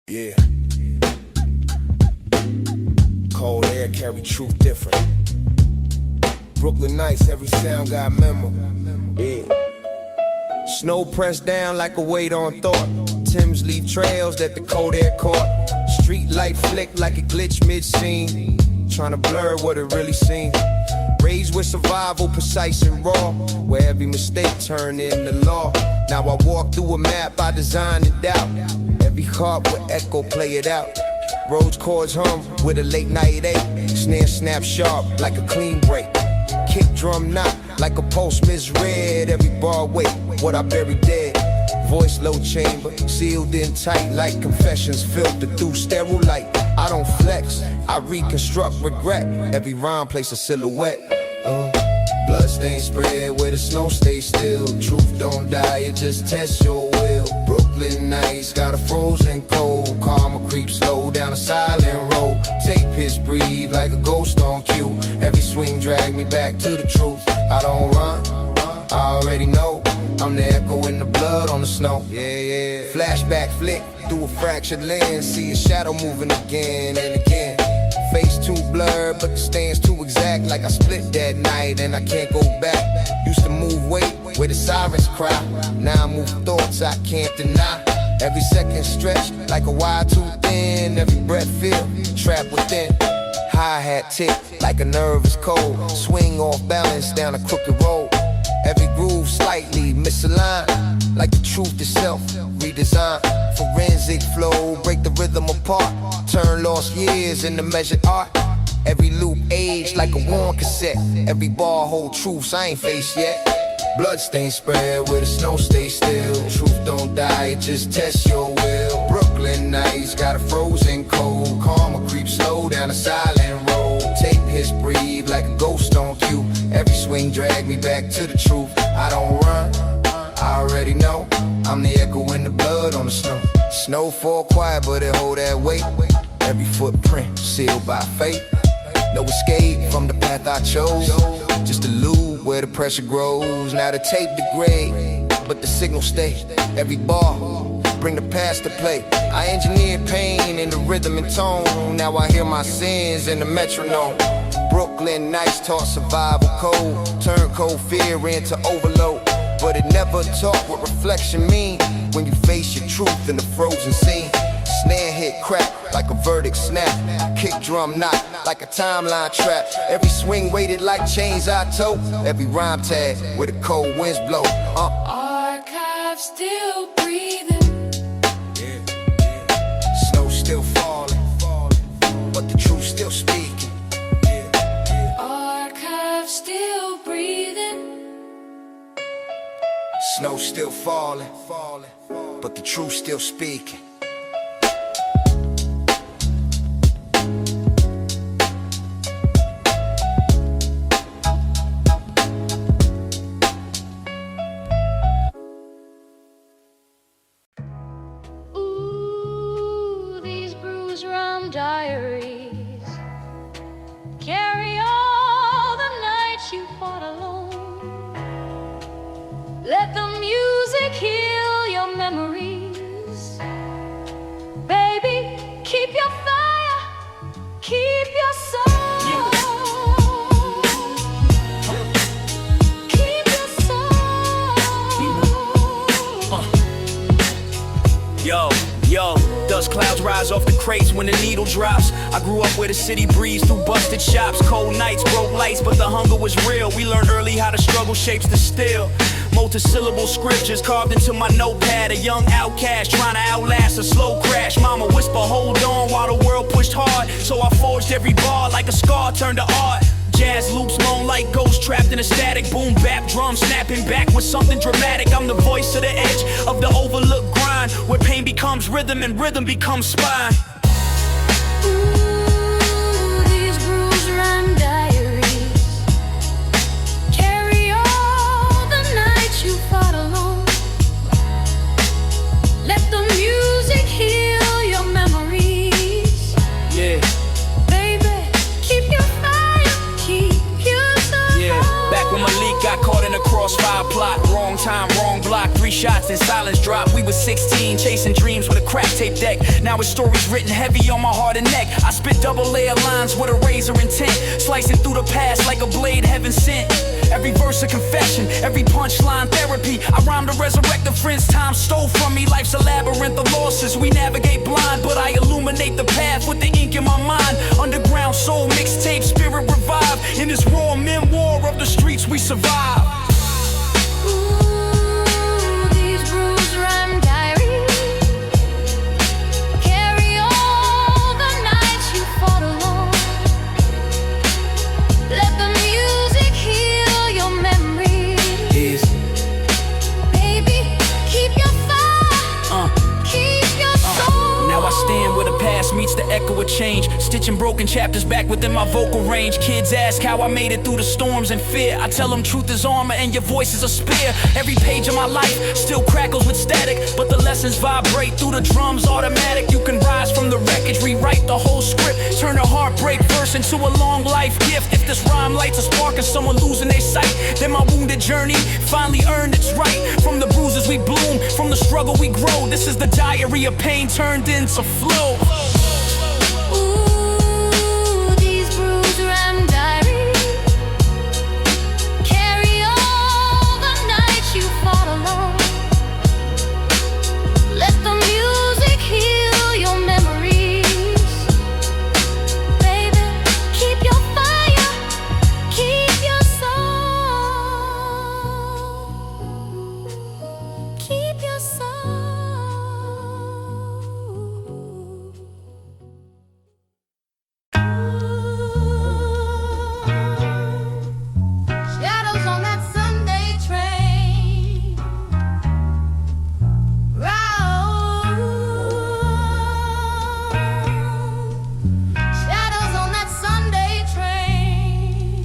Yeah. Cold air carry truth different. Brooklyn nights, every sound got memo. Yeah. Snow pressed down like a weight on thought. Timbs leave trails that the cold air caught. Street light flick like a glitch mid-scene, trying to blur what it really seemed. Raised with survival, precise and raw, where every mistake turned into law. Now I walk through a map I designed it out. Every heart will echo, play it out. Roads chords hum with a late night ache. Snare snap sharp like a clean break. Kick drum knock like a pulse misread. Every bar wait, what I buried dead. Voice low chamber, sealed in tight like confessions filtered through sterile light. I don't flex, I reconstruct regret. Every rhyme place a silhouette. Bloodstains spread where the snow stays still. Truth don't die, it just tests your will. Brooklyn nights got a frozen cold. Karma creeps slow down a silent road. Tape hits breathe like a ghost on cue. Every swing drag me back to the truth. I don't run, I already know. I'm the echo in the blood on the snow. Yeah. Flashback flick through a fractured lens. See a shadow moving again and again. Face too blurred, but the stance too exact. Like I split that night and I can't go back. Used to move weight where the sirens cry. Now I move thoughts I can't deny. Every second stretch like a wire too thin. Every breath feel trapped within. Hi-hat tick like a nervous cold. Swing off balance down a crooked road. Every groove slightly misaligned, like the truth itself, redesigned. Forensic flow, break the rhythm apart. Turn lost years into measured art. Every loop aged like a worn cassette. Every bar hold truths I ain't faced yet. Bloodstains spread where the snow stays still. Truth don't die, it just tests your will. Brooklyn nights got a frozen cold. Karma creeps slow down a silent road. Tape hits breathe like a ghost on cue. Every swing drag me back to the truth. I don't run, I already know. I'm the echo in the blood on the snow. Snow fall quiet but it hold that weight. Every footprint sealed by fate. No escape from the path I chose. Just a loop where the pressure grows. Now the tape degrade, but the signal stay. Every bar, bring the past to play. I engineered pain in the rhythm and tone. Now I hear my sins in the metronome. Brooklyn nights taught survival code. Turn cold fear into overload. But it never taught what reflection mean. When you face your truth in the frozen scene. Snare hit crack like a verdict snap. Kick drum knock like a timeline trap. Every swing weighted like chains I tow. Every rhyme tag where the cold winds blow. Archives still breathing. Snow still falling, but the truth still speaking. Archives still breathing. Snow still falling, but the truth still speaking. Ooh, these bruised rum diaries carry all the nights you fought alone. Let the music heal your memories. Baby, keep your fire, keep your soul. Keep your soul. Yo, dust clouds rise off the crates when the needle drops. I grew up where the city breezed through busted shops. Cold nights, broke lights, but the hunger was real. We learned early how the struggle shapes the steel. Multi-syllable scriptures carved into my notepad. A young outcast trying to outlast a slow crash. Mama whisper, hold on, while the world pushed hard. So I forged every bar like a scar turned to art. Jazz loops moan like ghosts trapped in a static. Boom bap drum snapping back with something dramatic. I'm the voice of the edge of the overlooked grind, where pain becomes rhythm and rhythm becomes spine. Ooh, these bruised rum diaries carry all the nights you fought alone. Let the music heal your memories. Yeah. Baby, keep your fire, keep your soul. Yeah, back when Malik got caught in a crossfire plot. Wrong time, wrong block, 3 shots and silence dropped. We was 16, chasing dreams with a crack tape tape deck. Now his story's written heavy on my heart and neck. I spit double layer lines with a razor intent, slicing through the past like a blade heaven sent. Every verse a confession, every punchline therapy. I rhyme to resurrect the friends time stole from me. Life's a labyrinth of losses, we navigate blind, but I illuminate the path with the ink in my mind. Underground soul mixtape, spirit revive. In this raw memoir of the streets we survive. Ooh, these bruised rhyme diaries carry all the nights you fought alone. Let the music heal your memories. Baby, keep your fire, keep your soul. Now I stand where the past meets the echo of change, stitching broken chapters back within my vocal range. Kids ask how I made it through the storms and fear. I tell them truth is armor and your voice is a spear. Every page of my life still crackles with static, but the lessons vibrate through the drums automatic. You can rise from the wreckage, rewrite the whole script, turn a heartbreak verse into a long life gift. If this rhyme lights a spark in someone losing their sight, then my wounded journey finally earned its right. From the bruises we bloom, from the struggle we grow. This is the diary of pain turned into flow. Ooh, these bruised rhyme diaries carry all the nights you fought alone. Let the music heal your memories. Baby, keep your fire, keep your soul, keep your soul. Shadows on that Sunday train. Shadows on that Sunday train.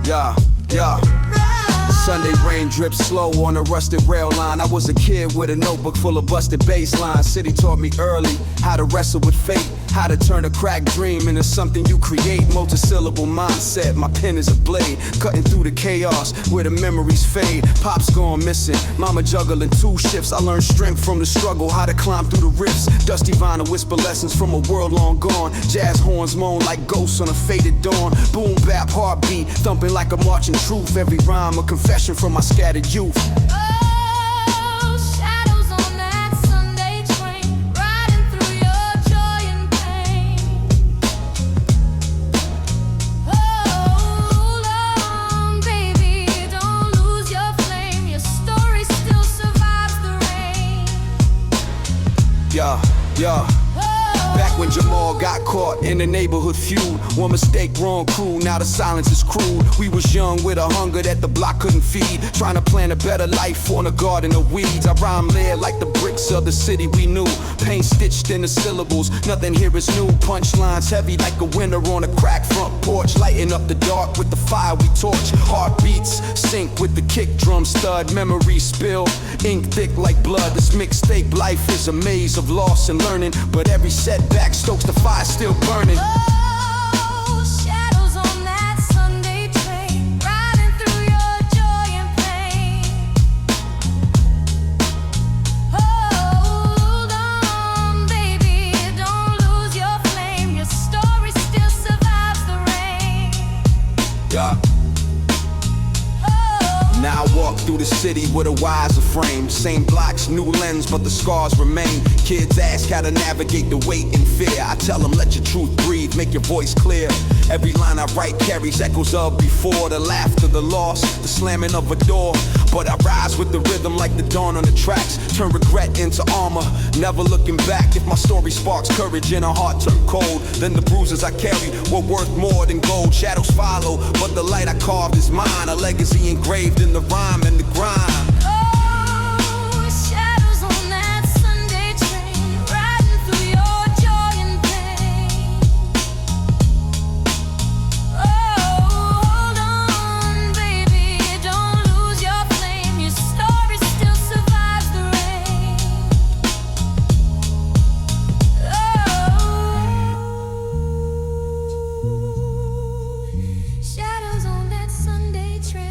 Yeah, yeah. Sunday rain drips slow on a rusted rail line. I was a kid with a notebook full of busted bass lines. City taught me early how to wrestle with fate, how to turn a cracked dream into something you create. Multisyllable mindset, my pen is a blade, cutting through the chaos where the memories fade. Pop's gone missing, mama juggling 2 shifts. I learned strength from the struggle, how to climb through the rifts. Dusty vinyl whisper lessons from a world long gone. Jazz horns moan like ghosts on a faded dawn. Boom bap heartbeat, thumping like a marching truth. Every rhyme a confession from my scattered youth. Oh, shadows on that Sunday train, riding through your joy and pain. Hold on, baby, don't lose your flame. Your story still survives the rain. Yeah, yeah. Back when Jamal got caught in a neighborhood feud, one mistake, wrong crew, now the silence is cruel. We was young with a hunger that the block couldn't feed, trying to plan a better life on a garden of weeds. I rhyme layered like the bricks of the city we knew, paint stitched in the syllables, nothing here is new. Punchlines heavy like a winter on a cracked front porch, lighting up the dark with the fire we torch. Heartbeats sync with the kick drum stud, memories spill, ink thick like blood. This mixtape life is a maze of loss and learning, but every setback stokes the fire still burning. Oh, shadows on that Sunday train, riding through your joy and pain. Hold on, baby, don't lose your flame. Your story still survives the rain. Yeah. Now I walk through the city with a wiser frame. Same blocks, new lens, but the scars remain. Kids ask how to navigate the weight and fear. I tell them let your truth breathe, make your voice clear. Every line I write carries echoes of before. The laughter, the loss, the slamming of a door. But I rise with the rhythm like the dawn on the tracks. Turn regret into armor, never looking back. If my story sparks courage and a heart turn cold, then the bruises I carry were worth more than gold. Shadows follow, but the light I carved is mine. A legacy engraved in the rhyme and the grind. Oh, shadows on that Sunday train, riding through your joy and pain. Oh, hold on, baby, don't lose your flame. Your story still survives the rain. Oh, shadows on that Sunday train.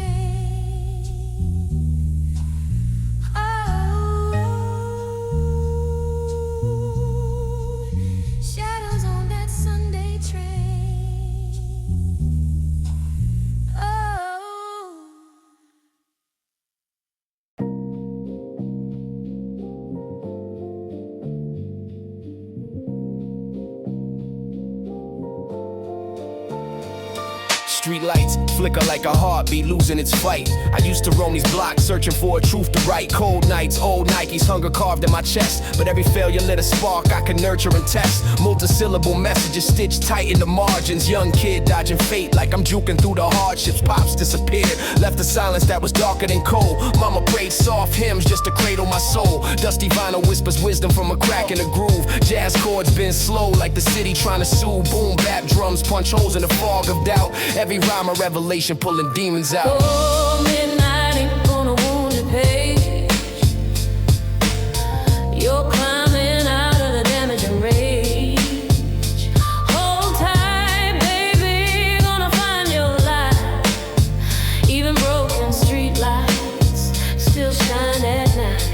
Street lights flicker like a heartbeat losing its fight. I used to roam these blocks searching for a truth to write. Cold nights, old Nikes, hunger carved in my chest. But every failure lit a spark I could nurture and test. Multisyllable messages stitched tight in the margins. Young kid dodging fate like I'm juking through the hardships. Pops disappeared, left a silence that was darker than cold. Mama prayed soft hymns just to cradle my soul. Dusty vinyl whispers wisdom from a crack in the groove. Jazz chords bend slow like the city trying to soothe. Boom bap drums punch holes in the fog of doubt. Every rhyme a revelation pulling demons out. Oh, midnight ink on a wounded page. You're climbing out of the damaging rage. Hold tight, baby, gonna find your light. Even broken street lights still shine at night.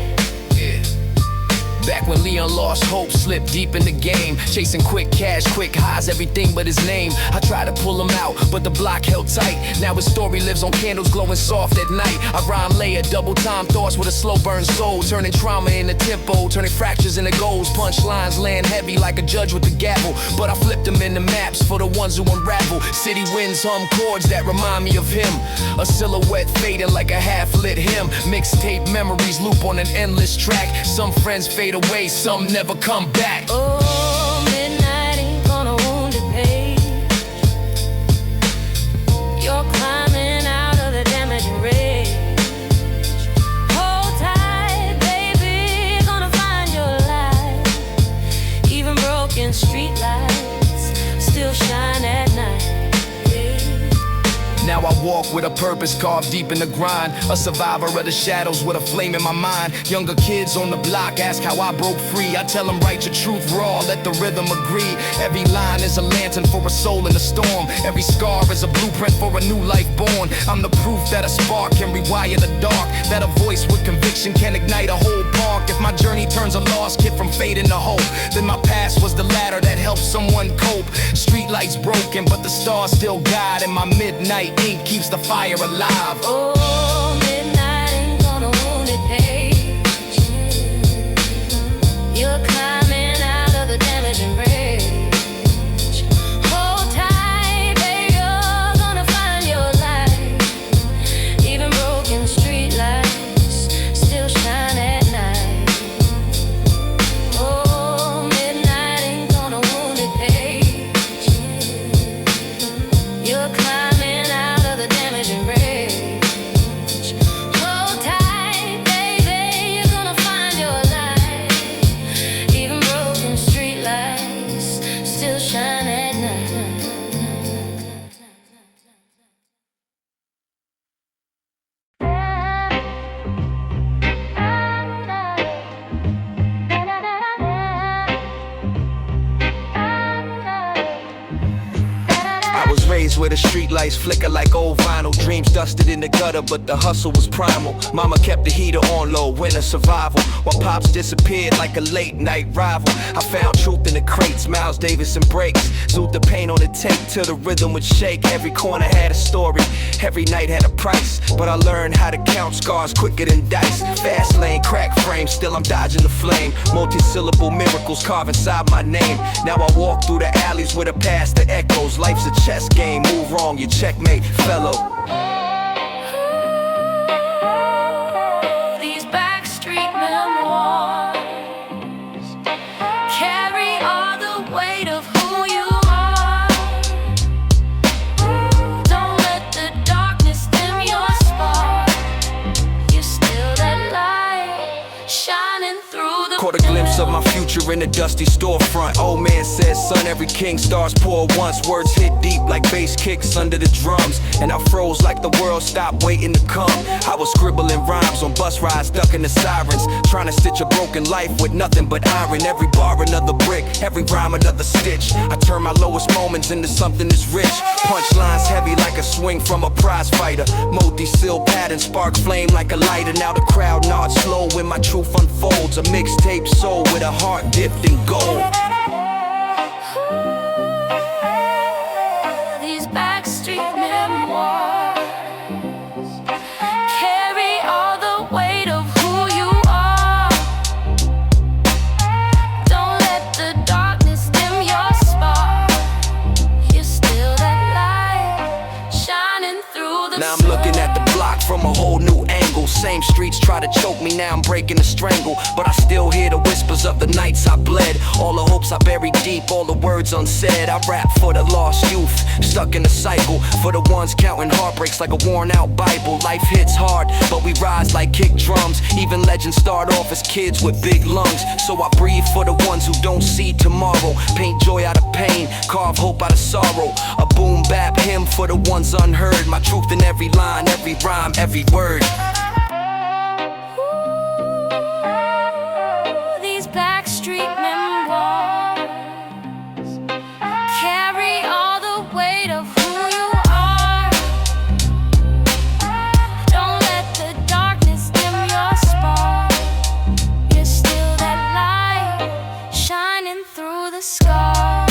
Back when Leon lost hope, slipped deep in the game. Chasing quick cash, quick highs, everything but his name. I tried to pull him out, but the block held tight. Now his story lives on candles glowing soft at night. I rhyme layer, double time thoughts with a slow burn soul. Turning trauma into tempo, turning fractures into goals. Punchlines land heavy like a judge with the gavel. But I flipped them into maps for the ones who unravel. City winds hum chords that remind me of him. A silhouette fading like a half-lit hymn. Mixtape memories loop on an endless track. Some friends fade away, some never come back. Oh, midnight ink on a wounded page. You're climbing out of the damaging rage. Hold tight, baby, gonna find your light. Even broken street lights still shine at night. Now I walk with a purpose carved deep in the grind. A survivor of the shadows with a flame in my mind. Younger kids on the block ask how I broke free. I tell them write your truth raw, let the rhythm agree. Every line is a lantern for a soul in the storm. Every scar is a blueprint for a new life born. I'm the proof that a spark can rewire the dark. That a voice with conviction can ignite a whole park. If my journey turns a lost kid from fading to hope, then my past was the ladder that helped someone cope. Street lights broken, but the stars still guide. And my midnight ink keeps the fire alive. Oh, midnight ink on a wounded page. You're climbing out of the damaging rage. Hold tight, baby, you're gonna find your light. Even broken street lights still shine at night. Oh, midnight ink on a wounded page. You're climbing out of the damaging rage. Hold tight, baby, you're gonna find your light. Even broken street lights still shine at night. I was raised where the street lights flicker like old vinyl. Dreams dusted in the gutter, but the hustle was primal. Mama kept the heater on low, winter survival. While pops disappeared like a late night rival. I found truth in the crates, Miles Davis and breaks. Zoot the paint on the tape till the rhythm would shake. Every corner had a story, every night had a price. But I learned how to count scars quicker than dice. Fast lane, crack frame, still I'm dodging the flame. Multi-syllable miracles carved inside my name. Now I walk through the alleys with a past that echoes. Life's a chess game, move wrong, you checkmate, fellow. These backstreet memoirs carry all the weight of who you are. Don't let the darkness dim your spark. You're still that light shining through the Caught a glimpse of my future in a dusty storefront. Old man says, son, every king stars pour once. Words hit deep like bass kicks under the drums. And I froze like the world stopped waiting to come. I was scribbling rhymes on bus rides, ducking the sirens. Trying to stitch a broken life with nothing but iron. Every bar another brick, every rhyme another stitch. I turn my lowest moments into something that's rich. Punchlines heavy like a swing from a prize fighter. Multi-seal pattern, spark flame like a lighter. Now the crowd nods slow when my truth unfolds. A mixtape soul with a heart dipped in gold. These backstreet memoirs carry all the weight of who you are. Don't let the darkness dim your spark. You're still that light a whole new angle. Same streets try to choke me, now I'm breaking the strangle. But I still hear the whispers of the nights I bled. All the hopes I buried deep, all the words unsaid. I rap for the lost youth, stuck in the cycle. For the ones counting heartbreaks like a worn out Bible. Life hits hard, but we rise like kick drums. Even legends start off as kids with big lungs. So I breathe for the ones who don't see tomorrow. Paint joy out of pain, carve hope out of sorrow. A boom bap hymn for the ones unheard. My truth in every line, every rhyme, every word. These backstreet memoirs carry all the weight of who you are. Don't let the darkness dim your spark. You're still that light shining through the scars.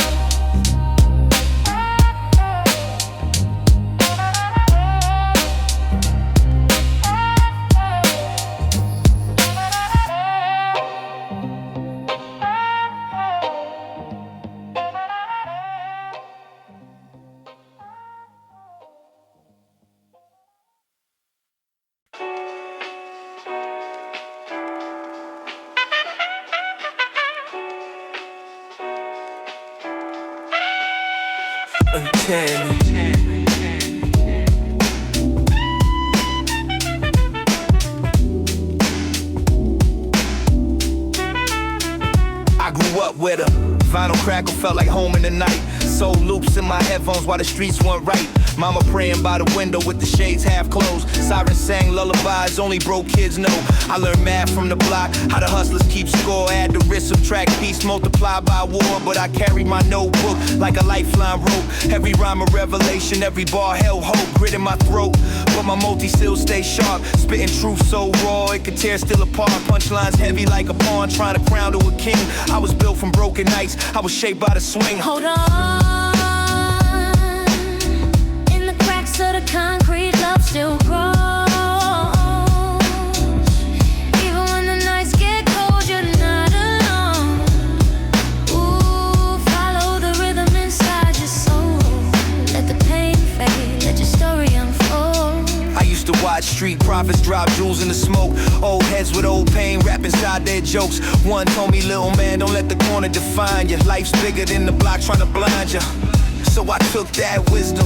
I grew up with a vinyl crackle, felt like home in the night. Soul loops in my headphones while the streets weren't right. Mama praying by the window with the shades half closed. Sirens sang lullabies only broke kids know. I learned math from the block, how the hustlers keep score. Add the risk, subtract peace, multiply by war. But I carried my notebook like a lifeline rope. Every rhyme a revelation, every bar held hope. Grit in my throat, but my multi still stay sharp. Spitting truth so raw it could tear still apart. Punchlines heavy like a pawn, trying to crown to a king. I was built from broken nights, I was shaped by the swing. Hold on, in the cracks of the concrete, love still grows. Even when the nights get cold, you're not alone. Ooh, follow the rhythm inside your soul. Let the pain fade, let your story unfold. I used to watch street prophets drop jewels in the smoke. Old heads with old pain rap inside their jokes. One told me, little man, don't let the corner define you. Life's bigger than the block trying to blind you. So I took that wisdom,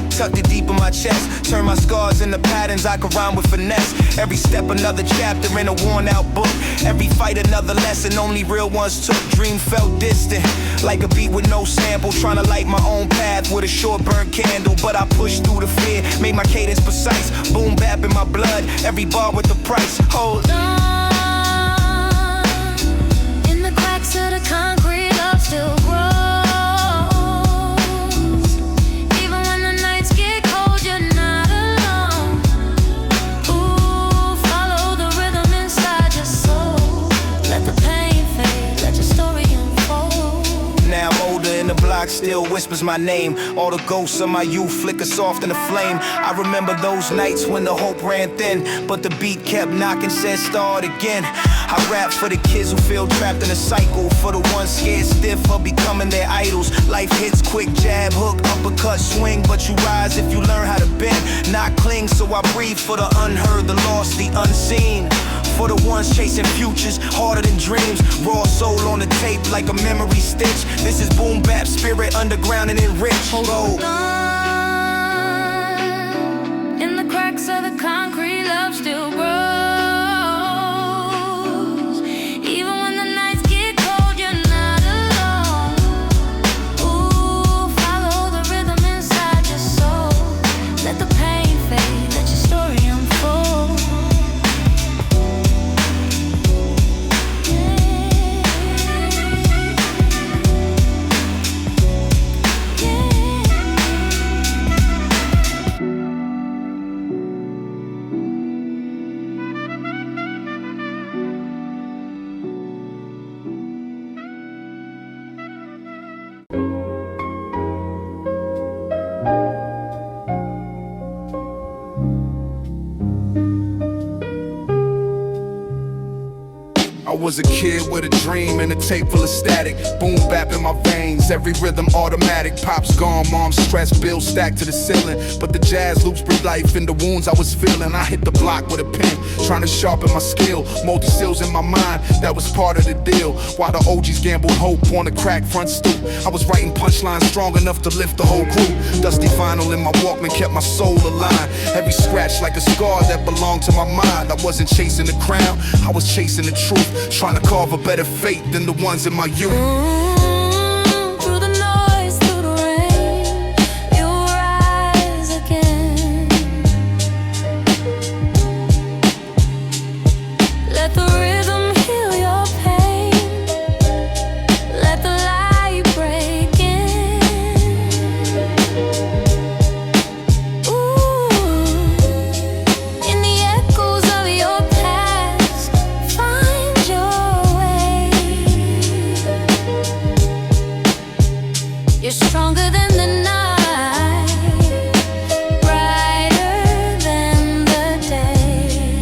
tucked it deep in my chest. Turned my scars into patterns I could rhyme with finesse. Every step another chapter in a worn out book. Every fight another lesson only real ones took. Dream felt distant, like a beat with no sample. Trying to light my own path with a short burnt candle. But I pushed through the fear, made my cadence precise. Boom bap in my blood, every bar with the price. Hold on, in the cracks of the concrete, love still grows. Even when the nights get cold, you're not alone. Ooh, follow the rhythm inside your soul. Let the pain fade, let your story unfold. Now I'm older and the block still whispers my name. All the ghosts of my youth flicker soft in the flame. I remember those nights when the hope ran thin, but the beat kept knocking, said start again. I rap for the kids who feel trapped in a cycle, for the ones scared stiff of becoming their idols. Life hits quick, jab, hook, uppercut, swing, but you rise if you learn how to bend, not cling. So I breathe for the unheard, the lost, the unseen. For the ones chasing futures harder than dreams. Raw soul on the tape like a memory stitch. This is boom bap spirit, underground and enriched. Hold on, in the cracks of the concrete, love still grows. Even when the nights get cold, you're not alone. Ooh, follow the rhythm inside your soul. Let the pain fade, let your story unfold. was a kid with a dream and a tape full of static. Boom bap in my veins, every rhythm automatic. Pop's gone, mom's stressed, bills stacked to the ceiling. But the jazz loops breathe life in the wounds I was feeling. I hit the block with a pen, trying to sharpen my skill. Multi-skills in my mind, that was part of the deal. While the OGs gambled hope on a crack front stoop, I was writing punchlines strong enough to lift the whole crew. Dusty vinyl in my Walkman kept my soul aligned. Every scratch like a scar that belonged to my mind. I wasn't chasing the crown, I was chasing the truth, trying to carve a better fate than the ones in my youth. Through the noise, through the rain, you rise again. Let the rhythm heal your pain. Let the light break in. In the echoes of your past, find your way. You're stronger than the night, brighter than the day.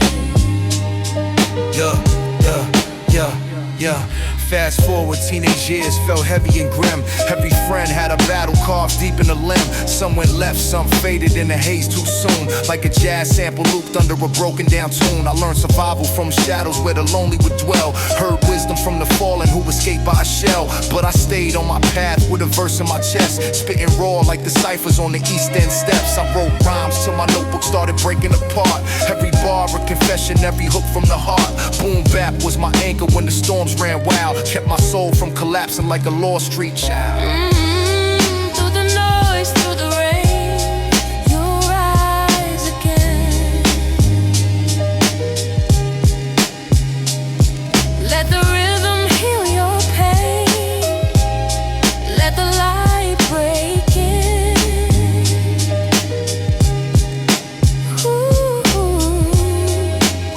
Yeah. Fast forward, teenage years felt heavy and grim. Every friend had a battle carved deep in the limb. Some went left, some faded in the haze too soon. Like a jazz sample looped under a broken down tune. I learned survival from shadows where the lonely would dwell. Heard wisdom from the fallen who escaped by a shell. But I stayed on my path with a verse in my chest, spitting raw like the ciphers on the East End steps. I wrote rhymes till my notebook started breaking apart. Every bar a confession, every hook from the heart. Boom bap was my anchor when the storms ran wild. Kept my soul from collapsing like a lost street child. Through the noise, through the rain, you rise again. Let the rhythm heal your pain. Let the light break in.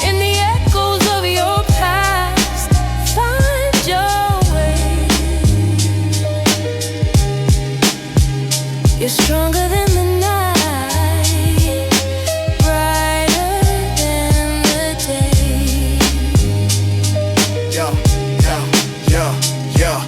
In the echoes of your past, find your way. You're stronger than the night, brighter than the day. Yeah.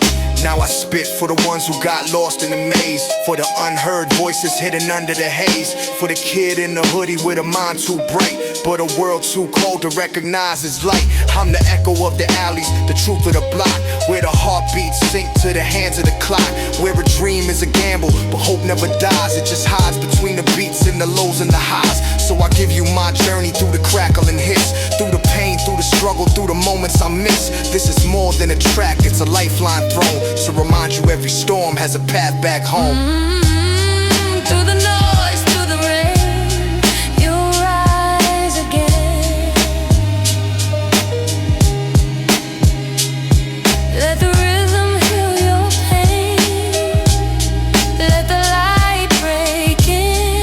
Now I spit for the ones who got lost in the maze, for the unheard voices hidden under the haze, for the kid in the hoodie with a mind too bright, but a world too cold to recognize its light. I'm the echo of the alleys, the truth of the block, where the heartbeats sink to the hands of the clock, where a dream is a gamble, but hope never dies. It just hides between the beats and the lows and the highs. So I give you my journey through the crackling hits, through the pain, through the struggle, through the moments I miss. This is more than a track, it's a lifeline thrown to remind you every storm has a path back home. Through the noise, through the rain, you rise again. Let the rhythm heal your pain. Let the light break in.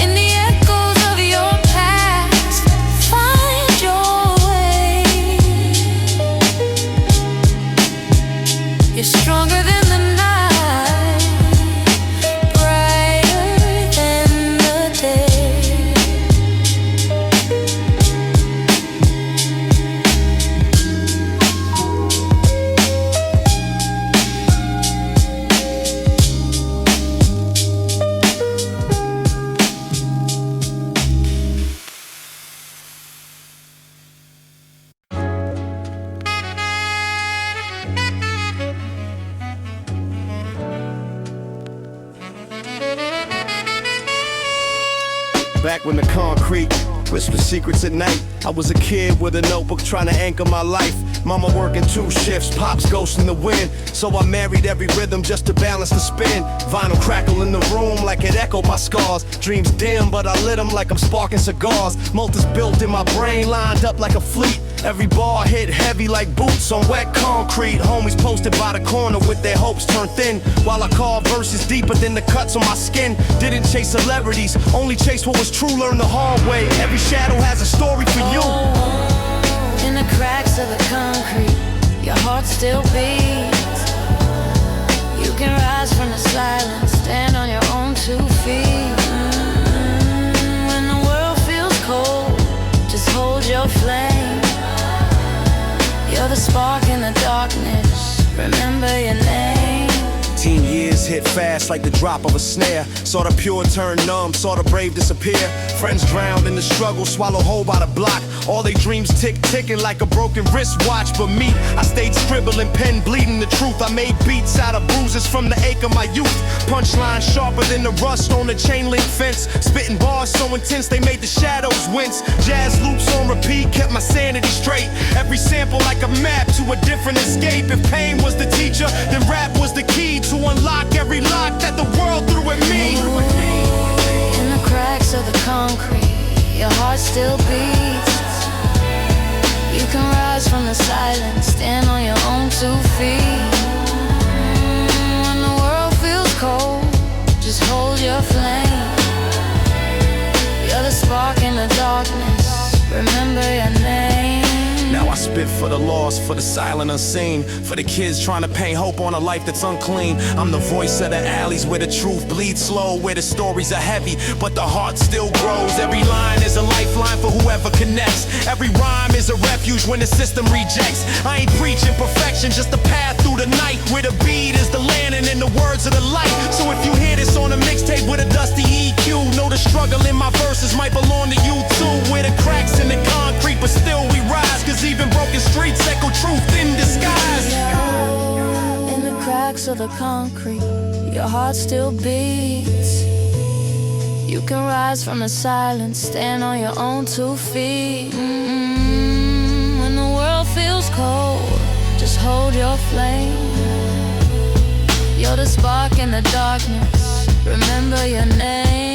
In the echoes of your past, find your way. You're stronger than the night, brighter than the day. Back when the concrete whispered secrets at night, I was a kid with a notebook trying to anchor my life. Mama working 2 shifts, pops ghosting the wind. So I married every rhythm just to balance the spin. Vinyl crackle in the room like it echoed my scars. Dreams dim, but I lit them like I'm sparking cigars. Motors built in my brain, lined up like a fleet. Every bar hit heavy like boots on wet concrete. Homies posted by the corner with their hopes turned thin, while I carved verses deeper than the cuts on my skin. Didn't chase celebrities, only chase what was true, learned the hard way. Every shadow has a story for you. In the cracks of the concrete, your heart still beats. You can rise from the silence, stand on your own 2 feet. When the world You're the spark in the darkness. Remember your name. Teen years hit fast like the drop of a snare. Saw the pure turn numb, saw the brave disappear. Friends drowned in the struggle, swallowed whole by the block. All they dreams ticking like a broken wristwatch. But me, I stayed scribbling, pen bleeding the truth. I made beats out of bruises from the ache of my youth. Punchline sharper than the rust on the chain link fence. Spitting bars so intense they made the shadows wince. Jazz loops on repeat kept my sanity straight. Every sample like a map to a different escape. If pain was the teacher, then rap was the key to unlock every lock that the world threw at me. In the cracks of the concrete, your heart still beats. You can rise from the silence, stand on your own 2 feet. When the world feels cold, just hold your flame. You're the spark in the darkness. Remember your name. Now I spit for the lost, for the silent unseen, for the kids trying to paint hope on a life that's unclean. I'm the voice of the alleys where the truth bleeds slow, where the stories are heavy, but the heart still grows. Every line is a lifeline for whoever connects. Every rhyme is a refuge when the system rejects. I ain't preaching perfection, just a path through the night, where the beat is the lantern and the words of the light. So if you hear this on a mixtape with a dusty EQ, know the struggle in my verses might belong to you too. Where the cracks in the concrete, but still we rise, 'cause even broken streets echo truth in disguise. In the cracks of the concrete, your heart still beats. You can rise from the silence, stand on your own 2 feet. When the world feels cold, just hold your flame. You're the spark in the darkness. Remember your name.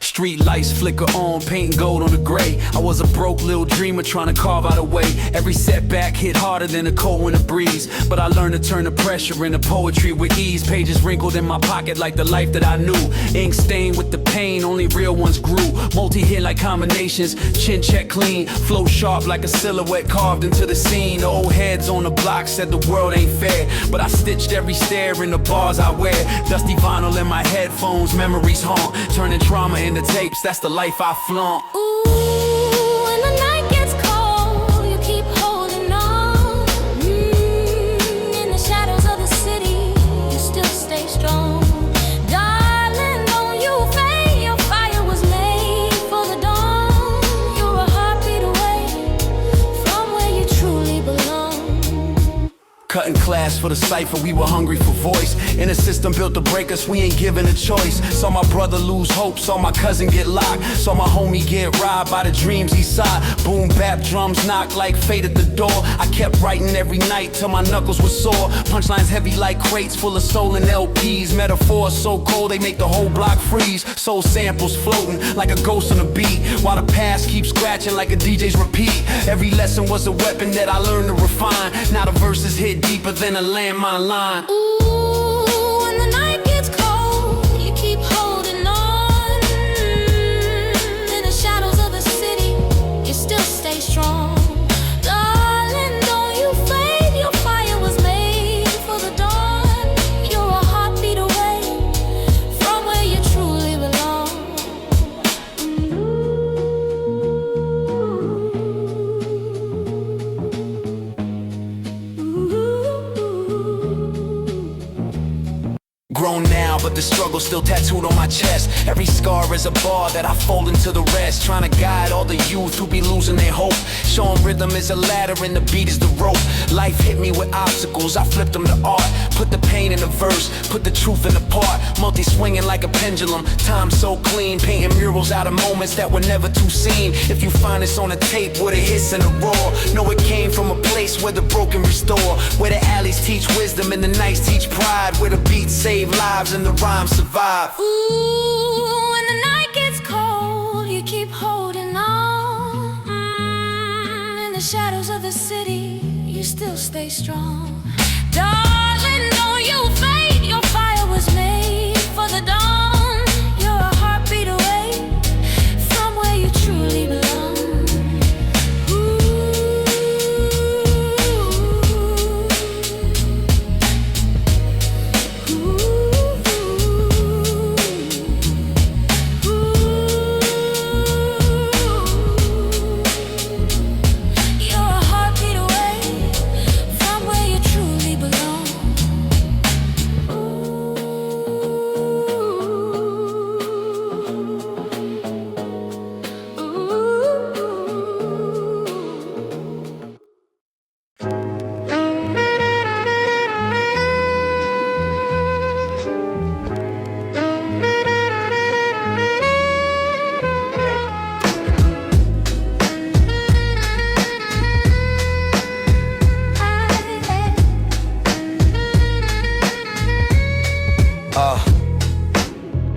Street lights flicker on, painting gold on the gray. I was a broke little dreamer trying to carve out a way. Every setback hit harder than a cold winter breeze, but I learned to turn the pressure into poetry with ease. Pages wrinkled in my pocket like the life that I knew. Ink stained with the pain, only real ones grew. Multi-hit like combinations, chin check clean. Flow sharp like a silhouette carved into the scene. Old heads on the block said the world ain't fair, but I stitched every stare in the bars I wear. Dusty vinyl in my headphones, memories haunt, turning trauma into tapes, that's the life I flaunt. Ooh, when the night gets cold, you keep holding on. In the shadows of the city, you still stay strong. Darling, don't you fade, your fire was made for the dawn. You're a heartbeat away from where you truly belong. Cutting class for the cipher, we were hungry for voice. In a system built to break us, we ain't given a choice. Saw my brother lose hope, saw my cousin get locked, saw my homie get robbed by the dreams he saw. Boom bap drums knock like fate at the door. I kept writing every night till my knuckles were sore. Punchlines heavy like crates full of stolen LPs. Metaphors so cold they make the whole block freeze. Soul samples floating like a ghost on a beat, while the past keeps scratching like a DJ's repeat. Every lesson was a weapon that I learned to refine. Now the verses hit deeper than a landmine line. Ooh, when the night gets cold, you keep holding on. In the shadows of the city, you still stay strong. Darling, don't you fade, your fire was made for the dawn. You're a heartbeat away from where you truly belong. Grown now, but the struggle's still tattooed on my chest. Every scar is a bar that I fold into the rest. Trying to guide all the youth who be losing their hope. Showing rhythm is a ladder and the beat is the rope. Life hit me with obstacles, I flipped them to art. Put the pain in the verse, put the truth in the part. Multi-swinging like a pendulum, time so clean. Painting murals out of moments that were never too seen. If you find this on a tape with a hiss and a roar, know it came from a place where the broken restore. Where the alleys teach wisdom and the nights teach pride. Where the beats save lives and the rhymes survive. Ooh, when the night gets cold, you keep holding stay strong. Darling, don't you fade, your fire was made for the dawn. You're a heartbeat away from where you truly belong.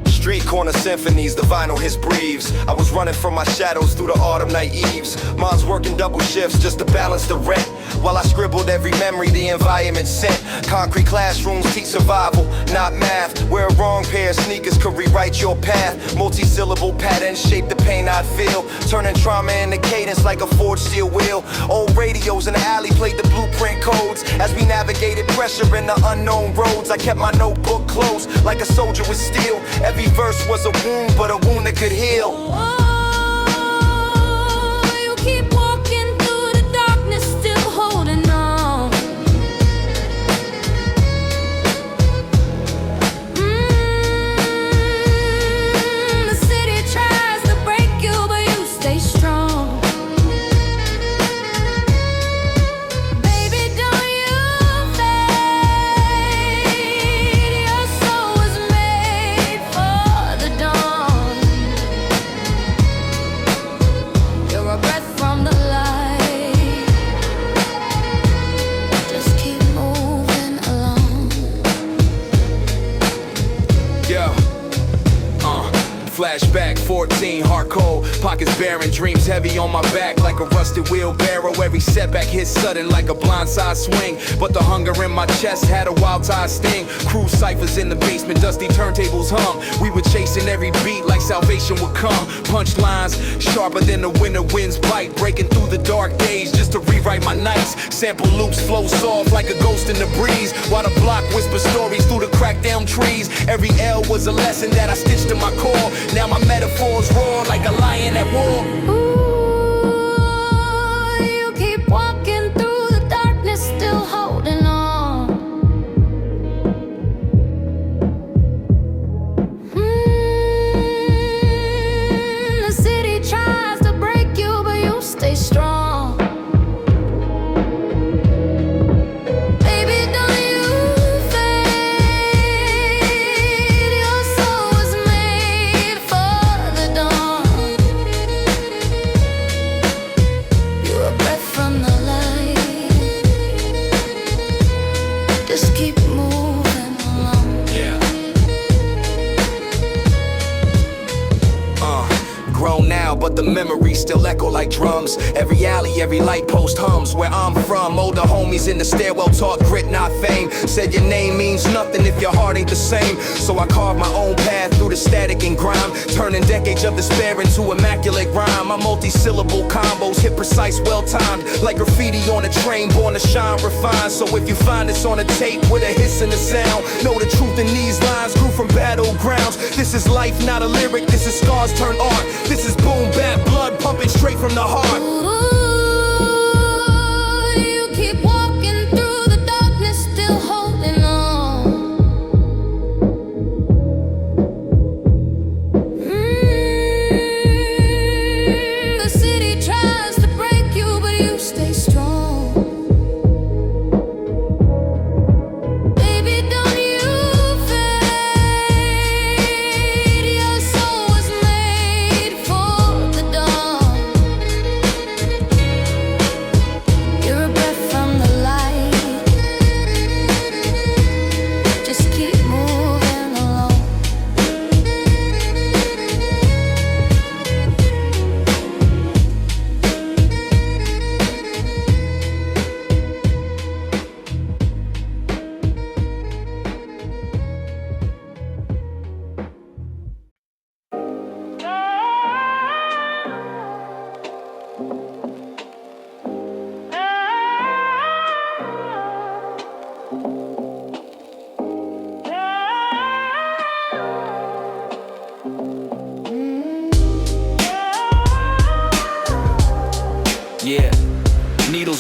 Street corner symphonies, the vinyl his breathes. I was running from my shadows through the autumn night eves. Mom's working double shifts just to balance the rent, while I scribbled every memory the environment sent. Concrete classrooms teach survival, not math. Where a wrong pair of sneakers could rewrite your path. Multi-syllable patterns shape the pain I feel, turning trauma into cadence like a forged steel wheel. Old radios in the alley played the blueprint codes as we navigated pressure in the unknown roads. I kept my notebook close like a soldier with steel. Every verse was a wound, but a wound that could heal. You keep walking through the darkness, still holding on. The city tries to break you, but you stay strong. Baby, don't you fade. Your soul was made for the dawn. You're a breath from the light. Just keep moving along. Yo, flashback 14, heart cold, pockets barren, dreams heavy on my back like a rusted wheelbarrow. Every setback hit sudden like a blindside swing, but the hunger in my chest had a wild-tide sting. Cruise ciphers in the basement, dusty turntables hum. We were chasing every beat like salvation would come. Punchlines sharper than the winter wind's bite, breaking through the dark days just to rewrite my nights. Sample loops flow soft like a ghost in the breeze, while the block whispers stories through the cracked down trees. Every L was a lesson that I stitched to my core. Now my metaphors roar like a lion at war. Ooh, you keep walking through the darkness, still holding on. The city tries to break you, but you stay strong. Baby, don't you fade. Your soul was made for the dawn. You're a breath from the light. Just keep moving along. Yeah. Grown now, but the memories still echo like drums. Every alley, every light post hums where I'm from. Older homies in the stairwell taught grit, not fame. Said your name means nothing if your heart ain't the same. So I carved my own path through the static and grime, turning decades of despair into immaculate rhyme. My multi-syllable combos hit precise, well-timed, like graffiti on a train, born to shine, refined. So if you find this on a tape with a hiss and a sound, know the truth in these lines grew from battlegrounds. This is life, not a lyric. This is scars turned art. This is boom bap, blood pumping straight from the heart. Ooh, you keep walking through the darkness, still holding on. The city tries to break you, but you stay strong. Baby, don't you fade. Your soul was made for the dawn.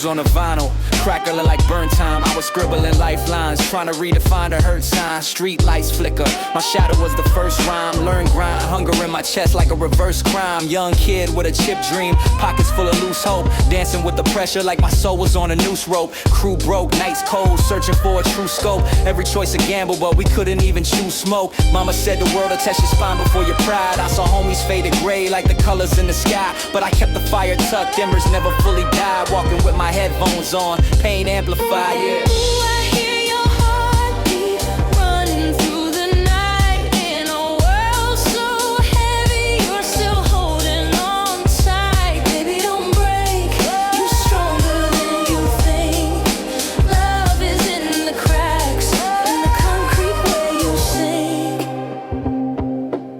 scribbles on the vinyl, crackling like burn time. I was scribbling lifelines, trying to redefine the hurt sign. Street lights flicker, my shadow was the first rhyme. Learn grind, hunger in my chest like a reverse crime. Young kid with a chip dream, pockets full of loose hope. Dancing with the pressure like my soul was on a noose rope. Crew broke, nights cold, searching for a true scope. Every choice a gamble, but we couldn't even choose smoke. Mama said the world will test your spine before your pride. I saw homies faded gray like the colors in the sky, but I kept the fire tucked, embers never fully died. Walking with my headphones on, pain amplified, yeah. I hear your heartbeat running through the night. In a world so heavy, you're still holding on tight. Baby, don't break, you're stronger than you think. Love is in the cracks, in the concrete where you sink.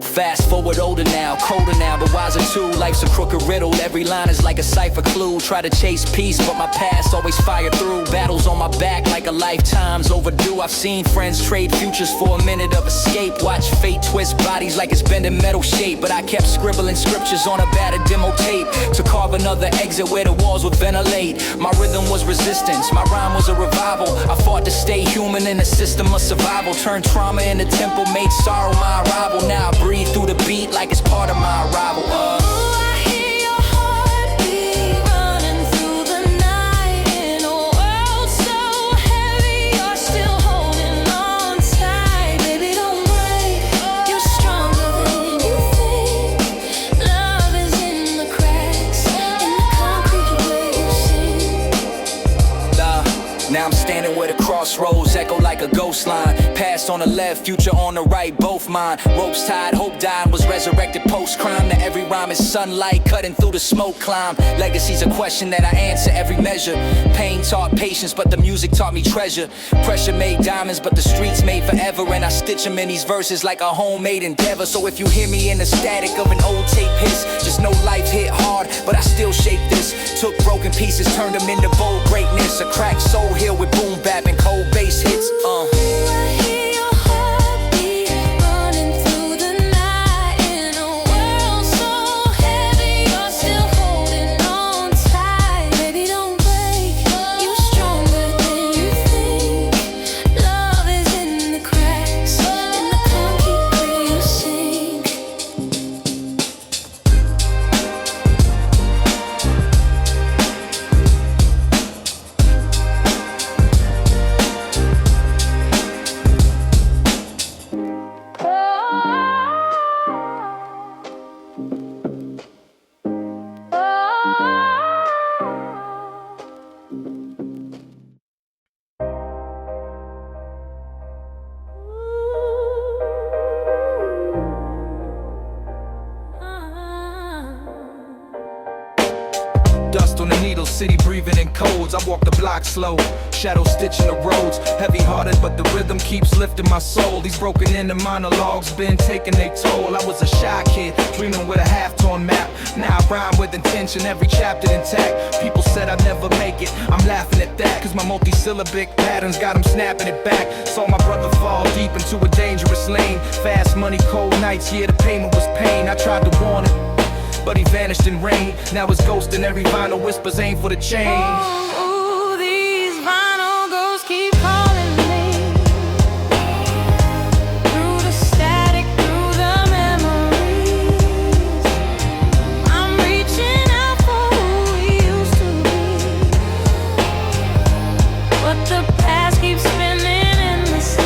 Fast forward, older now, colder now, but wiser too. Life's a crooked riddle, every line is like a cipher clue. Try to chase peace, but my past always fire through. Battles on my back like a lifetime's overdue. I've seen friends trade futures for a minute of escape. Watch fate twist bodies like it's bending metal shape. But I kept scribbling scriptures on a battered demo tape to carve another exit where the walls would ventilate. My rhythm was resistance, my rhyme was a revival. I fought to stay human in a system of survival. Turned trauma into temple, made sorrow my arrival. Now I breathe through the beat like it's part of my arrival. I hear your heartbeat running through the night. In a world so heavy, you're still holding on tight. Baby, don't break, you're stronger than you think. Love is in the cracks, in the concrete where you sink. Now I'm standing where the crossroads echo like a ghost line. Past on the left, future on the right, both mine. Ropes tied, hope died, was resurrected post-crime. Now every rhyme is sunlight, cutting through the smoke climb. Legacy's a question that I answer every measure. Pain taught patience, but the music taught me treasure. Pressure made diamonds, but the streets made forever. And I stitch them in these verses like a homemade endeavor. So if you hear me in the static of an old tape hiss, just know life hit hard, but I still shape this. Took broken pieces, turned them into bold greatness. A cracked soul here with boom bap and cold bass hits. I hear your heartbeat running through the night. In a world so heavy, you're still holding on tight. Baby, don't break, you're stronger than you think. Love is in the cracks, in the concrete where you sink. Dust on the needle, city breathing in codes. I walk the block slow, shadow stitching the roads. Heavy hearted, but the rhythm keeps lifting my soul. These broken into monologues been taking their toll. I was a shy kid, dreaming with a half-torn map. Now I rhyme with intention, every chapter intact. People said I'd never make it, I'm laughing at that. Cause my multi-syllabic patterns got them snapping it back. Saw my brother fall deep into a dangerous lane. Fast money, cold nights, yeah, the payment was pain. I tried to warn him, but he vanished in rain. Now it's ghosting, every vinyl whispers aim for the chain. Ooh, these vinyl ghosts keep calling me. Through the static, through the memories, I'm reaching out for who we used to be. But the past keeps spinning endlessly.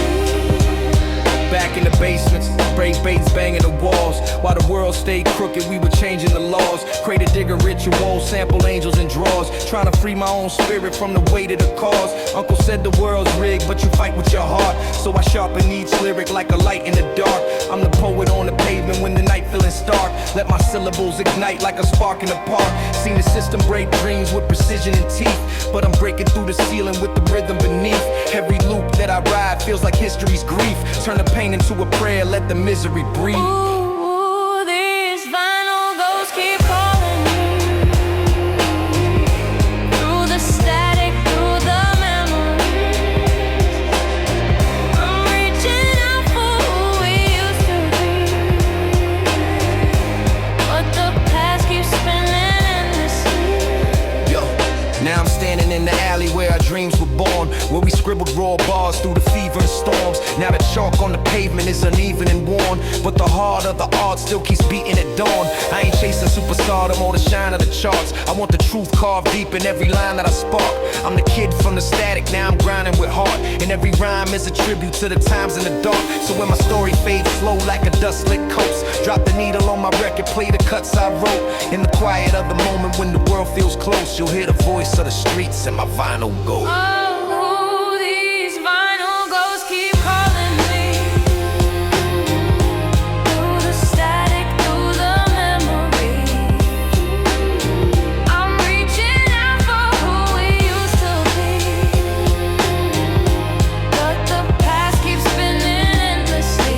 Back in the basements, spray baits banging the walls. While the world stayed crooked, we were changing the laws. Create a digger ritual, sample angels and draws. Trying to free my own spirit from the weight of the cause. Uncle said the world's rigged, but you fight with your heart. So I sharpen each lyric like a light in the dark. I'm the poet on the pavement when the night feeling stark. Let my syllables ignite like a spark in the park. Seen the system break dreams with precision and teeth, but I'm breaking through the ceiling with the rhythm beneath. Every loop that I ride feels like history's grief. Turn the pain into a prayer, let the misery breathe. Ooh, these vinyl ghosts keep calling me. Through the static, through the memories, I'm reaching out for who we used to be. But the past keeps spinning endlessly. Yo, now I'm standing in valley where our dreams were born, where we scribbled raw bars through the fever and storms. Now the chalk on the pavement is uneven and worn, but the heart of the art still keeps beating at dawn. I ain't chasing superstardom or the shine of the charts. I want the truth carved deep in every line that I spark. I'm the kid from the static, now I'm grinding with heart, and every rhyme is a tribute to the times in the dark. So when my story fades slow like a dust-lit coast, drop the needle on my record, play the cuts I wrote. In the quiet of the moment when the world feels close, you'll hear the voice of the streets and my vinyl go. Oh, these vinyl ghosts keep calling me. Through the static, through the memory, I'm reaching out for who we used to be, but the past keeps spinning endlessly.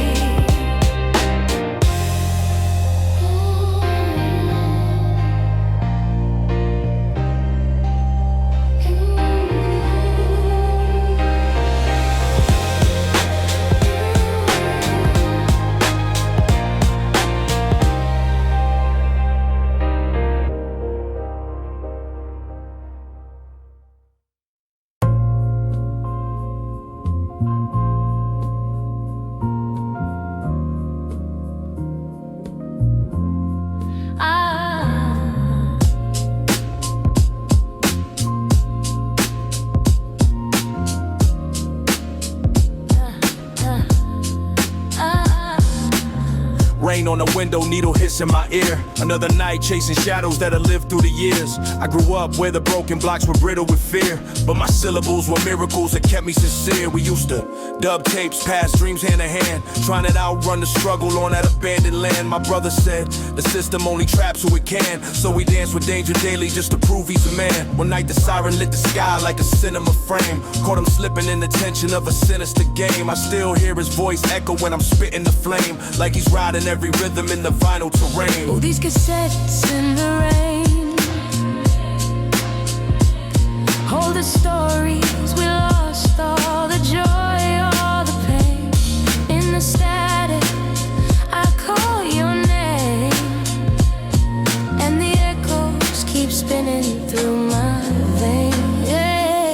Rain on the window, needle hits in my ear. Another night chasing shadows that I lived through the years. I grew up where the broken blocks were brittle with fear, but my syllables were miracles that kept me sincere. We used to dub tapes, pass dreams hand in hand, trying to outrun the struggle on that abandoned land. My brother said the system only traps who it can, so we dance with danger daily just to prove he's a man. One night the siren lit the sky like a cinema frame, caught him slipping in the tension of a sinister game. I still hear his voice echo when I'm spitting the flame, like he's riding every rhythm in the vinyl terrain. Oh, these cassettes in the rain hold the stories we lost, all the joy, all the pain. In the static, I call your name, and the echoes keep spinning through my veins. Yeah.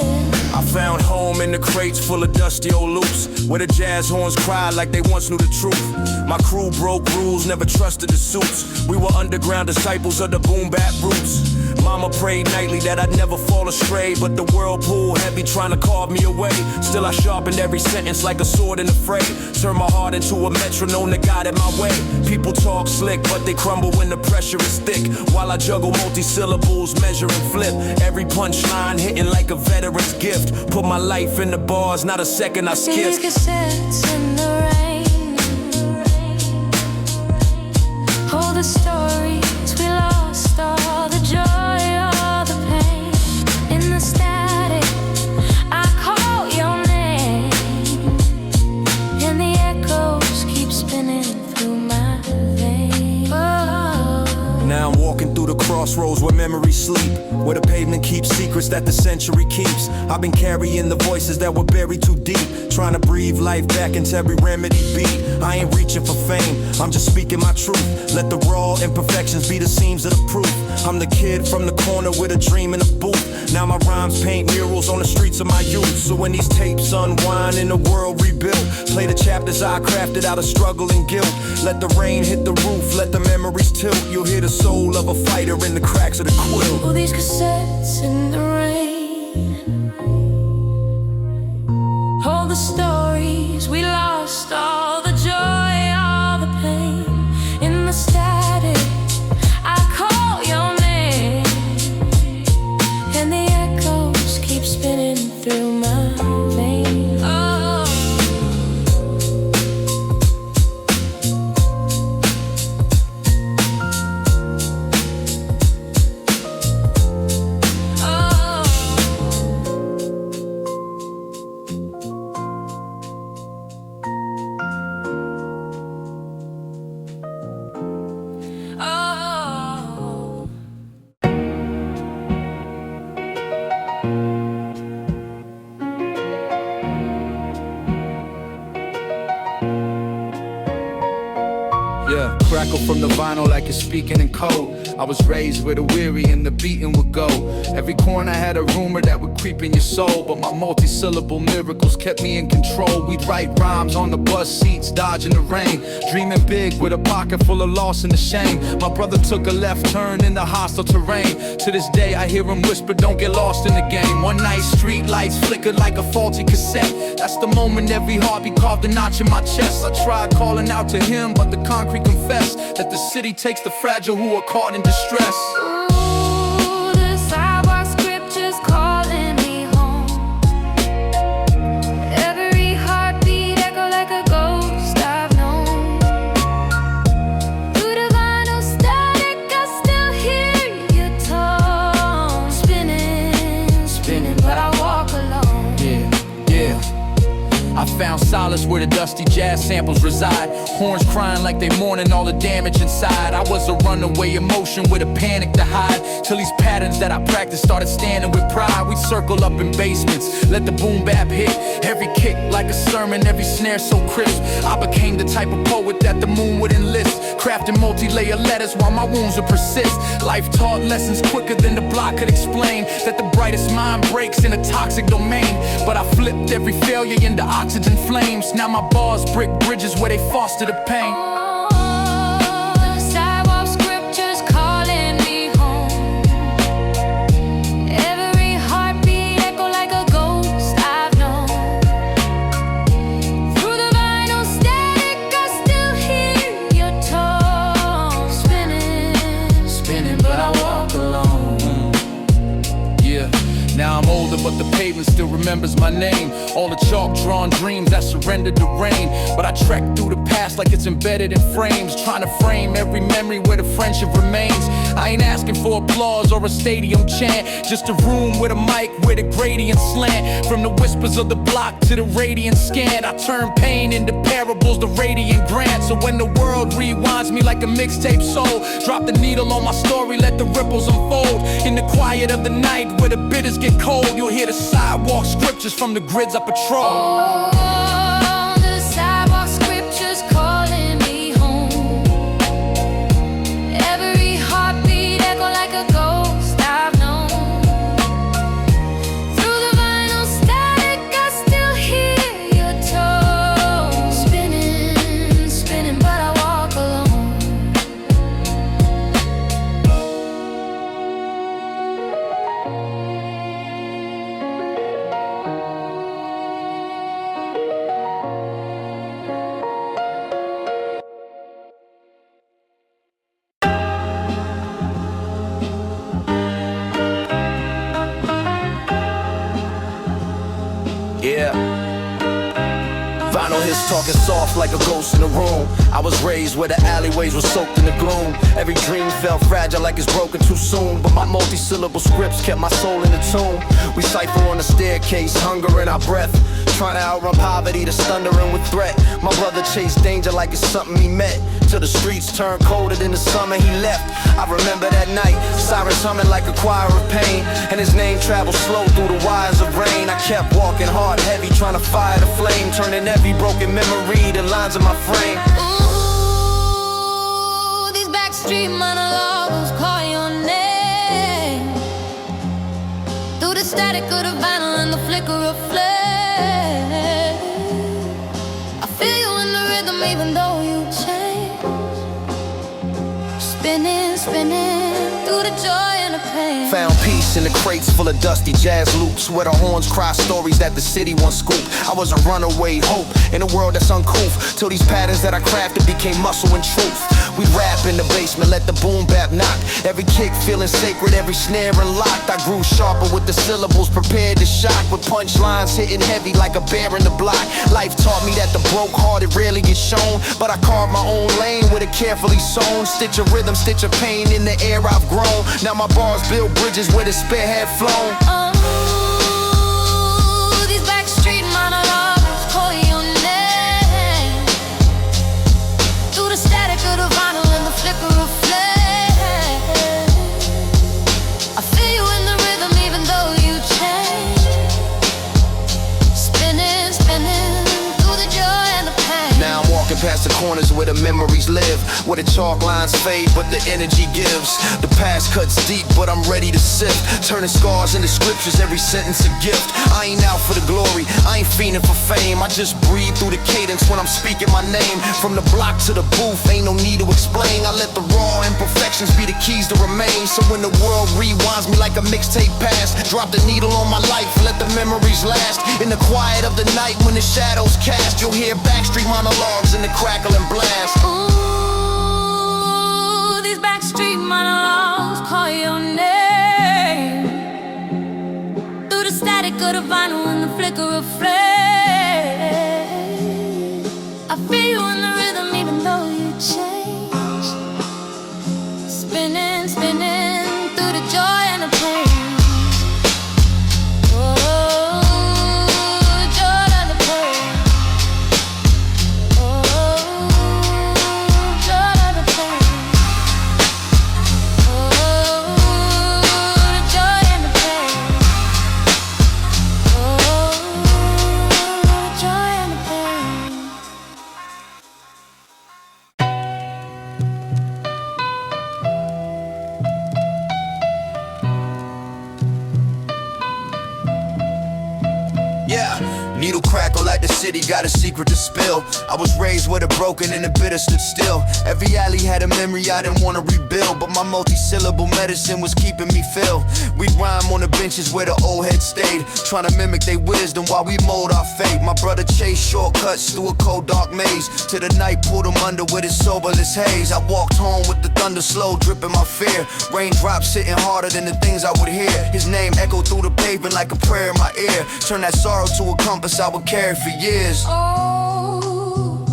I found home in the crates full of dusty old loops, where the jazz horns cried like they once knew the truth. My crew broke rules, never trusted the suits. We were underground disciples of the boom bap roots. Mama prayed nightly that I'd never fall astray, but the world pulled heavy trying to carve me away. Still I sharpened every sentence like a sword in the fray, turned my heart into a metronome that guided my way. People talk slick, but they crumble when the pressure is thick, while I juggle multi-syllables, measure and flip. Every punchline hitting like a veteran's gift. Put my life in the bars, not a second I skip. These cassettes in the rain hold the stories we lost, all the joy, all the pain. In the static, I call your name, and the echoes keep spinning through my veins. Oh. Now I'm walking through the crossroads where memories sleep, where the pavement keeps secrets that the century keeps. I've been carrying the voices that were buried too deep, trying to breathe life back into every remedy beat. I ain't reaching for fame, I'm just speaking my truth. Let the raw imperfections be the seams of the proof. I'm the kid from the corner with a dream in a booth. Now my rhymes paint murals on the streets of my youth. So when these tapes unwind and the world rebuilt, play the chapters I crafted out of struggle and guilt. Let the rain hit the roof, let the memories tilt. You'll hear the soul of a fighter in the cracks of the quilt. All these cassettes in the rain hold the stories we lost, all the joy, all the pain. In the static, I call your name, and the echoes keep spinning through my veins. Oh. Yeah, crackle from the vinyl like it's speaking in code. I was raised with a weary and the beating would go. Every corner had a rumor that would creep in your soul, but my multi-syllable miracles kept me in control. We'd write rhymes on the bus seats, dodging the rain, dreaming big with a pocket full of loss and the shame. My brother took a left turn in the hostile terrain. To this day I hear him whisper, don't get lost in the game. One night street lights flickered like a faulty cassette. That's the moment every heartbeat carved a notch in my chest. I tried calling out to him, but the concrete confessed that the city takes the fragile who are caught in distress. Ooh, the sidewalk scriptures calling me home. Every heartbeat echo like a ghost I've known. Through the vinyl static, I still hear your tone. Spinning, spinning, but I walk alone. Yeah. I found solace where the dusty jazz samples reside. Horns crying like they mourning all the damage inside. I was a runaway emotion with a panic to hide, till these patterns that I practiced started standing with pride. We'd circle up in basements, let the boom bap hit. Every kick like a sermon, every snare so crisp. I became the type of poet that the moon would enlist, crafting multi-layer letters while my wounds would persist. Life taught lessons quicker than the block could explain, that the brightest mind breaks in a toxic domain. But I flipped every failure into oxygen flames. Now my bars brick bridges where they foster the pain. The sidewalk scriptures calling me home. Every heartbeat echo like a ghost I've known. Through the vinyl static, I still hear your tone. Spinning, spinning, but I walk alone. Yeah. Now I'm older, but the pavement still remembers my name. All the chalk-drawn dreams that surrendered to rain. But I trek through the past like it's embedded in frames, trying to frame every memory where the friendship remains. I ain't asking for applause or a stadium chant, just a room with a mic where the gradient slant. From the whispers of the block to the radiant scan, I turn pain into parables, the radiant grant. So when the world rewinds me like a mixtape soul, drop the needle on my story, let the ripples unfold. In the quiet of the night where the bitters get cold, you'll hear the sidewalk scriptures from the grids I patrol. Oh, the sidewalk scriptures calling me home. Every heartbeat echo like a ghost I've known. Through the vinyl static, I still hear your tone. Spinning, spinning, but I walk alone. Yeah. Vinyl hits talking soft like a ghost in the room. I was raised where the alleyways were soaked in the gloom. Every dream felt fragile like it's broken too soon. But my multi-syllable scripts kept my soul in the tomb. We cipher on the staircase, hunger in our breath, trying to outrun poverty that's thundering with threat. My brother chased danger like it's something he met, till the streets turned colder than the summer he left. I remember that night, sirens humming like a choir of pain, and his name traveled slow through the wires of rain. I kept walking hard, heavy, trying to fire the flame, turning every broken memory to lines of my frame. Ooh, these backstreet monologues call your name. Through the static of the vinyl and the flicker of flame, I feel you in the rhythm even though you change. Spinning, spinning through the joy and the pain. Found peace in the crates full of dusty jazz loops, where the horns cry stories that the city once scooped. I was a runaway hope in a world that's uncouth, till these patterns that I crafted became muscle and truth. We rap in the basement, let the boom bap knock. Every kick feeling sacred, every snare unlocked. I grew sharper with the syllables, prepared to shock, with punchlines hitting heavy like a bear in the block. Life taught me that the broke-hearted rarely get shown, but I carved my own lane with it carefully sewn. Stitch of rhythm, stitch of pain in the air I've grown. Now my bars build bridges where the spear had flown. Oh, these backstreet monologues call your name. Through the static of the vinyl and the flicker of flame, I feel you in the rhythm even though you change. Spinning, spinning through the joy and the pain. Now I'm walking past the corners where the memories live, where the chalk lines fade but the energy gives. The past cuts deep but I'm ready to sift, turning scars into scriptures, every sentence a gift. I ain't out for the glory, I ain't fiending for fame. I just breathe through the cadence when I'm speaking my name. From the block to the booth, ain't no need to explain. I let the raw imperfections be the keys to remain. So when the world rewinds me like a mixtape pass, drop the needle on my life, let the memories last. In the quiet of the night when the shadows cast, you'll hear backstreet monologues in the crackle and blast. Ooh, these backstreet monologues call your name through the static of the vinyl and the flicker of flame. I feel you in the rhythm even though you change. Spinning, spinning through the joy and the pain. Needle crackle like the city got a secret to spill. I was raised where the broken and the bitter stood still. Every alley had a memory I didn't wanna rebuild, but my multi-syllable medicine was keeping me filled. We'd rhyme on the benches where the old heads stayed, trying to mimic their wisdom while we mold our fate. My brother chased shortcuts through a cold dark maze, till the night pulled him under with his soberless haze. I walked home with the thunder slow dripping my fear, raindrops hitting harder than the things I would hear. His name echoed through the pavement like a prayer in my ear, turn that sorrow to a compass I would carry for years. Oh,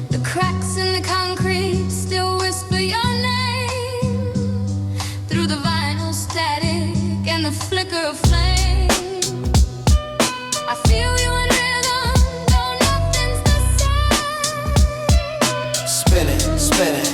the cracks in the concrete still whisper your name through the vinyl static and the flicker of flame. I feel you in rhythm, though nothing's the same. Spinning, spinning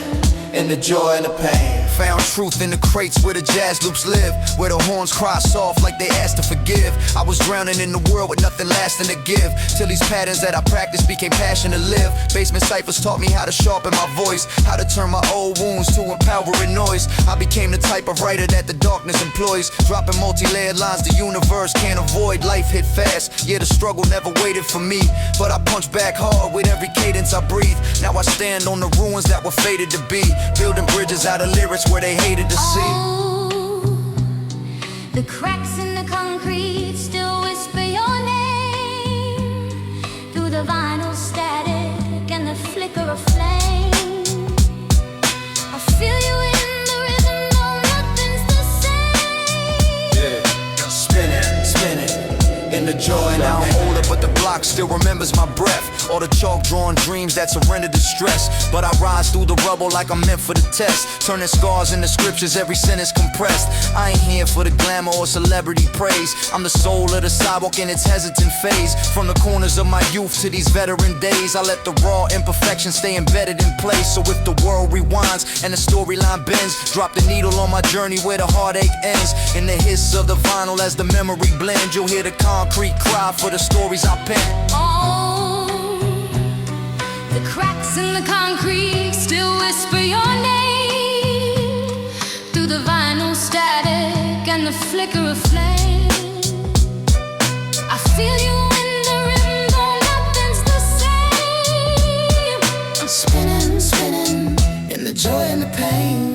in the joy and the pain. Found truth in the crates where the jazz loops live, where the horns cry soft like they asked to forgive. I was drowning in the world with nothing lasting to give, till these patterns that I practiced became passion to live. Basement ciphers taught me how to sharpen my voice, how to turn my old wounds to empowering noise. I became the type of writer that the darkness employs, dropping multi-layered lines the universe can't avoid. Life hit fast, yeah, the struggle never waited for me, but I punched back hard with every cadence I breathe. Now I stand on the ruins that were fated to be, building bridges out of lyrics where they hated to see. Oh, the cracks in the concrete still whisper your name through the vinyl static and the flicker of flame. I feel you in the rhythm, though nothing's the same. Yeah, spinning, spinning in the joy. Now I'm older, but the block still remembers my breath. All the chalk-drawn dreams that surrendered to stress, but I rise through the rubble like I'm meant for the test, turning scars into scriptures, every sentence compressed. I ain't here for the glamour or celebrity praise. I'm the soul of the sidewalk in its hesitant phase. From the corners of my youth to these veteran days, I let the raw imperfections stay embedded in place. So if the world rewinds and the storyline bends, drop the needle on my journey where the heartache ends. In the hiss of the vinyl as the memory blends, you'll hear the concrete cry for the stories I penned. Oh, the cracks in the concrete still whisper your name through the vinyl static and the flicker of flame. I feel you in the rhythm, though nothing's the same. I'm spinning, spinning in the joy and the pain.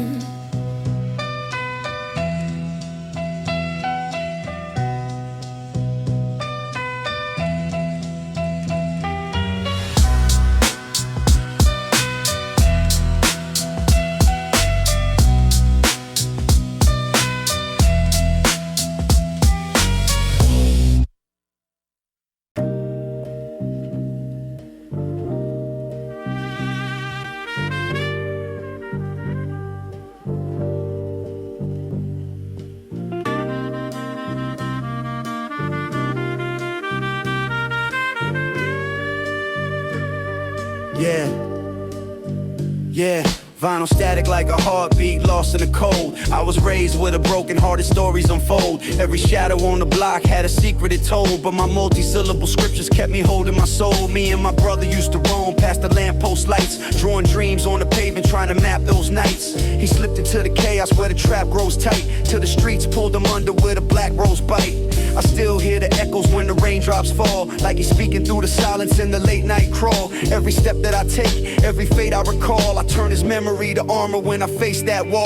Yeah, Vinyl static like a heartbeat, lost in the cold. I was raised with a broken-hearted stories unfold. Every shadow on the block had a secret it told, but my multi-syllable scriptures kept me holding my soul. Me and my brother used to roam past the lamppost lights, drawing dreams on the pavement, trying to map those nights. He slipped into the chaos where the trap grows tight, till the streets pulled him under with a black rose bite. I still hear the echoes when the raindrops fall, like he's speaking through the silence in the late night crawl. Every step that I take, every fate I recall, I turn his memory to armor when I face that wall.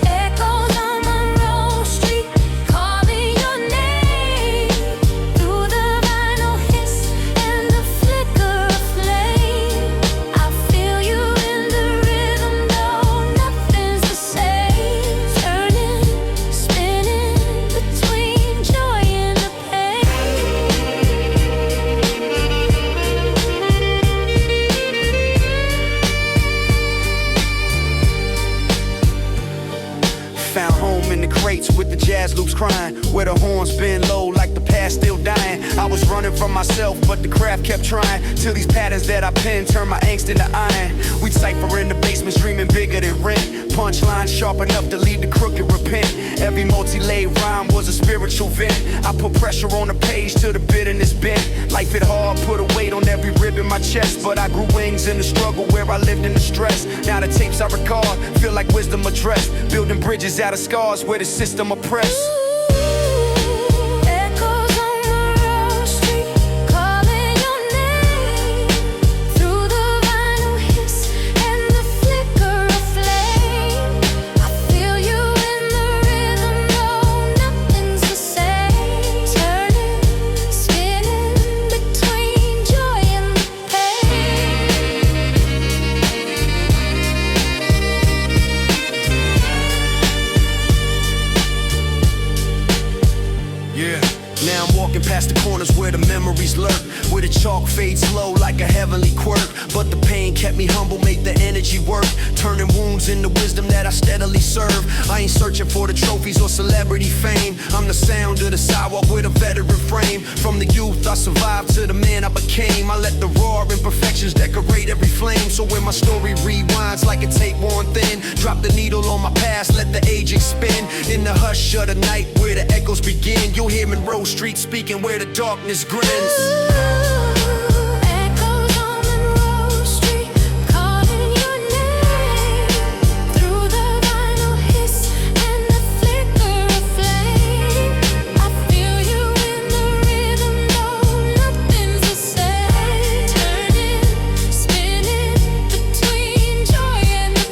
Echoes on Monroe Street, calling your name through the vinyl hiss and the flicker of flame. I feel you in the rhythm, though nothing's the same. Turning, spinning between joy and the Found home in the crates with the jazz loops crying, where the horns bend low like the past still dying. I was running from myself, but the craft kept trying, till these patterns that I penned turned my angst into iron. We'd cipher in the basements, dreaming bigger than rent. Punchlines sharp enough to lead the crooked repent. Every multi-layered rhyme was a spiritual vent. I put pressure on the page till the bitterness bent. Life hit hard, put a weight on every rib in my chest, but I grew wings in the struggle where I lived in the stress. Now the tapes I record feel like wisdom addressed, building bridges out of scars where the system oppressed. Echoes on Monroe Street, calling your name through the vinyl hiss and the flicker of flame. I feel you in the rhythm, though nothing's the same. Turning, spinning between joy and the Yeah. Now I'm walking past the corners where the memories lurk, where the chalk fades slow like a heavenly quirk. But the pain kept me humble, made the energy work, turning wounds into wisdom that I steadily serve. I ain't searching for the trophies or celebrity fame. I'm the sound of the sidewalk with a veteran frame. From the youth I survived to the man I became, I let the raw imperfections decorate every flame. So when my story rewinds like a tape worn thin, drop the needle on my past, let the aging spin. In the hush of the night where the echoes begin, you'll hear Monroe Street speaking where the darkness grins. Echoes on Monroe Street, calling your name through the vinyl hiss and the flicker of flame. I feel you in the rhythm, though nothing's the same. Turning, spinning between joy and the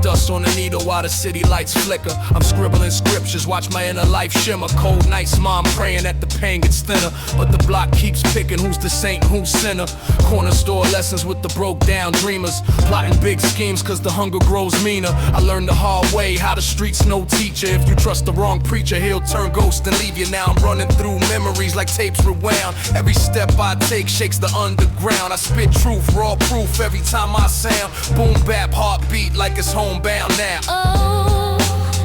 Dust on the needle while the city lights flicker. I'm scribbling scriptures, watch my inner life shimmer. Cold nights, mom praying that the pain gets thinner, but the block keeps picking who's the saint, who's sinner. Corner store lessons with the broke down dreamers, plotting big schemes cause the hunger grows meaner. I learned the hard way how the streets no teacher. If you trust the wrong preacher, he'll turn ghost and leave you. Now I'm running through memories like tapes rewound. Every step I take shakes the underground. I spit truth, raw proof every time I sound. Boom bap, heartbeat like it's homebound now. Oh,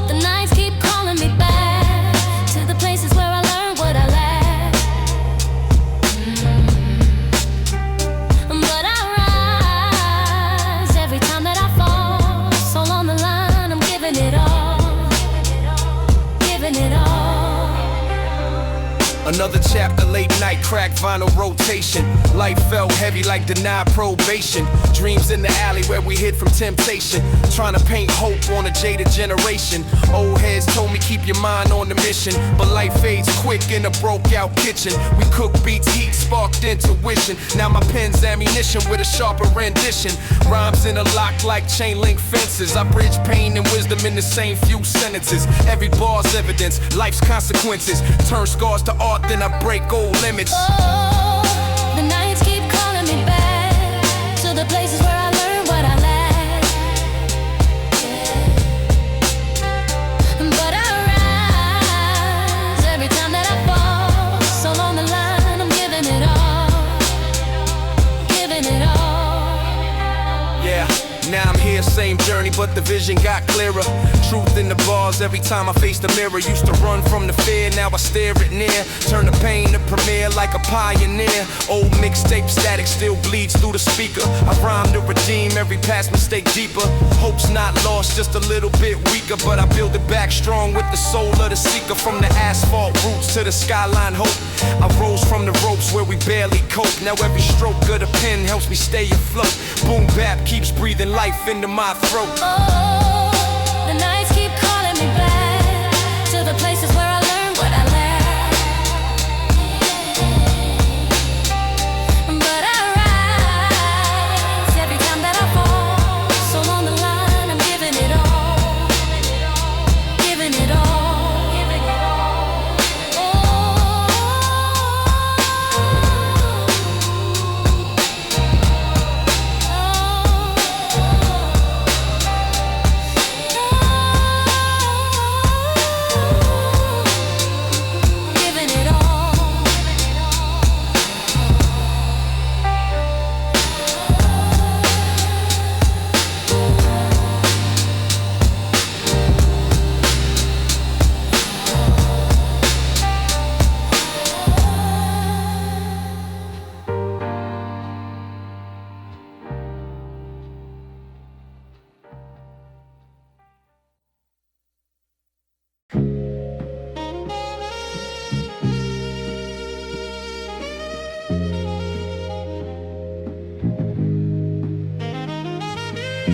the nights keep calling me back to the places where I learned what I lacked. But I rise every time that I fall. Soul on the line, I'm giving it all, giving it all. Another chapter, late night, crack vinyl rotation. Life felt heavy like denied probation. Dreams in the alley where we hid from temptation. Trying to paint hope on a jaded generation. Old heads told me keep your mind on the mission, but life fades quick in a broke out kitchen. We cook beats, heat sparked intuition. Now my pen's ammunition with a sharper rendition. Rhymes interlocked like chain link fences. I bridge pain and wisdom in the same few sentences. Every bar's evidence, life's consequences. Turn scars to art, then I break old limits. Oh, the nights keep calling me back to the places where I learned what I lacked. But I rise every time that I fall. So on the line, I'm giving it all, giving it all. Yeah, now I'm here, same journey, but the vision got clearer. Truth in the bars every time I face the mirror. Used to run from the fear, now I stare it near. Turn the pain to premiere like a pioneer. Old mixtape static still bleeds through the speaker. I rhyme to redeem every past mistake deeper. Hope's not lost, just a little bit weaker, but I build it back strong with the soul of the seeker. From the asphalt roots to the skyline hope, I rose from the ropes where we barely cope. Now every stroke of the pen helps me stay afloat. Boom bap keeps breathing life into my throat. Oh, the nights keep calling me back to the places where I learned what I lacked. But I rise every time that I fall. So on the line, I'm giving it all, giving it all, giving it all. Giving it all.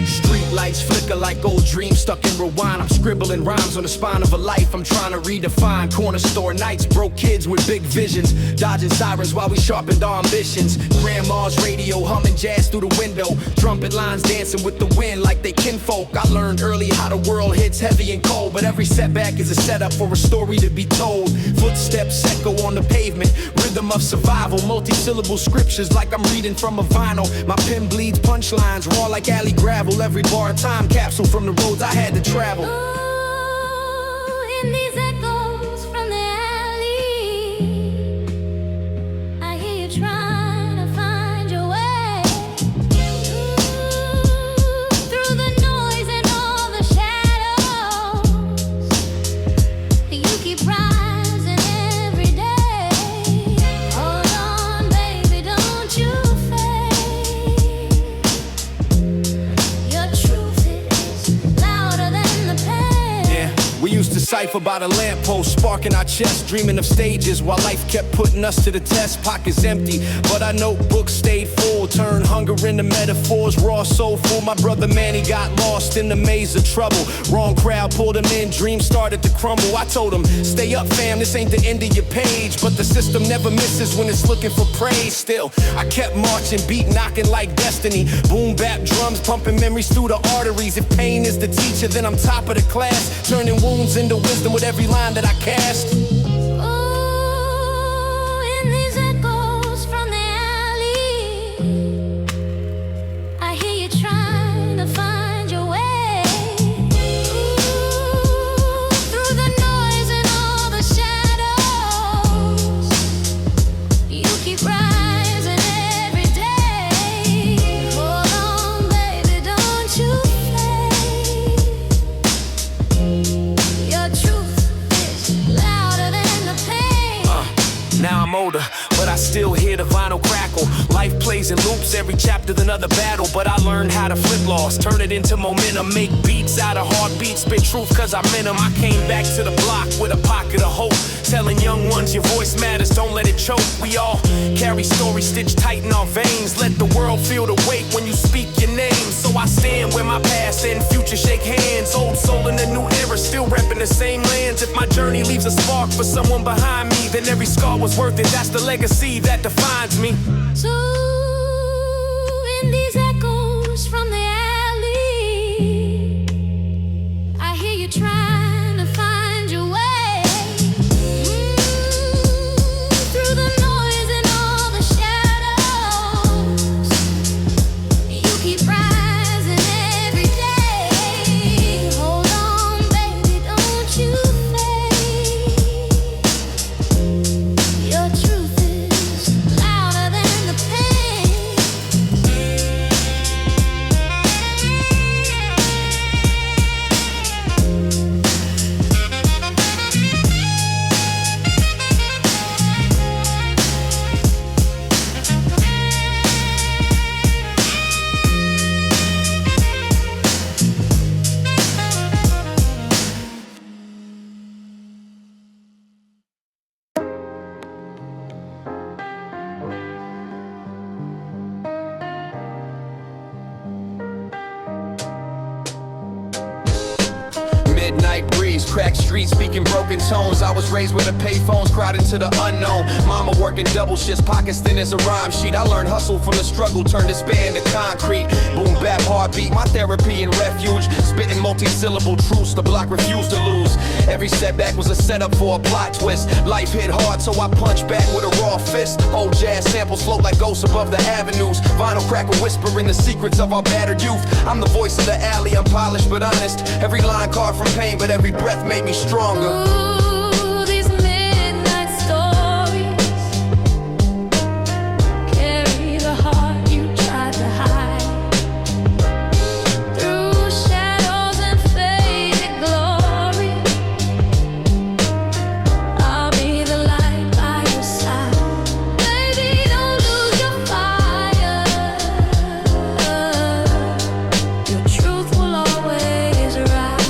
Street lights flicker like old dreams stuck in rewind. I'm scribbling rhymes on the spine of a life I'm trying to redefine. Corner store nights, broke kids with big visions, dodging sirens while we sharpened our ambitions. Grandma's radio humming jazz through the window, trumpet lines dancing with the wind like they kinfolk. I learned early how the world hits heavy and cold, but every setback is a setup for a story to be told. Footsteps echo on the pavement, rhythm of survival, multi-syllable scriptures like I'm reading from a vinyl. My pen bleeds punchlines raw like alley gravel. Every bar a time capsule from the roads I had to travel. Ooh, in these echoes from the alley, I hear you trying to find your way. Ooh, through the noise and all the shadows, you keep rising every day. Hold on, baby, don't you fade. Your truth is louder than the pain. Yeah, we used to cipher by the lamppost, sparking our chests, dreaming of stages while life kept putting us to the test. Pockets empty, but our notebooks stayed full. Turned hunger into metaphors, raw soulful. My brother Manny got lost in the maze of trouble. Wrong crowd pulled him in, dreams started to crumble. I told him, stay up fam, this ain't the end of your page. But the system never misses when it's looking for praise. Still, I kept marching, beat knocking like destiny. Boom bap drums pumping memories through the arteries. If pain is the teacher, then I'm top of the class, turning wounds into wisdom with every line that I cast. Ooh, in these echoes from the alley, I hear you trying to find your way. Ooh, through the noise and all the shadows, you keep rising every day. Hold on, baby, don't you fade. Your truth is louder than the pain. Now I'm older, but I still hear the vinyl crackle. Life plays in loops, every chapter the another battle, but I learned how to flip loss, turn it into momentum, make beats out of heartbeats, spit truth cause I meant them. I came back to the block with a pocket of hope, telling young ones your voice matters, don't let it choke. We all carry stories stitched tight in our veins, let the world feel the weight when you speak your name. So I stand where my past and future shake hands, old soul in the new era, still repping the same lands. If my journey leaves a spark for someone behind me, then every scar was worth it, that's the legacy that defines me. So in these echoes from the alley, I hear you trying to find your way through the noise and all the shadows. You keep rising every day. Hold on, baby, don't you fade. Your truth is louder than the pain. Midnight breeze, cracked streets, speaking broken tones. I was raised with a payphones, crowded to the unknown. Mama working double shifts, pockets thin as a rhyme sheet. I learned hustle from the struggle, turned despair into concrete. Boom bap heartbeat, my therapy and refuge. Spitting multi-syllable truths, the block refused to lose. Every setback was a setup for a plot twist. Life hit hard, so I punched back with a raw fist. Old jazz samples float like ghosts above the avenues. Vinyl crackle whispering the secrets of our battered youth. I'm the voice of the alley, unpolished but honest. Every line carved from pain, but every breath made me stronger. Ooh, these midnight stories carry the heart you tried to hide through shadows and faded glory. I'll be the light by your side. Baby, don't lose your fire. Your truth will always rise.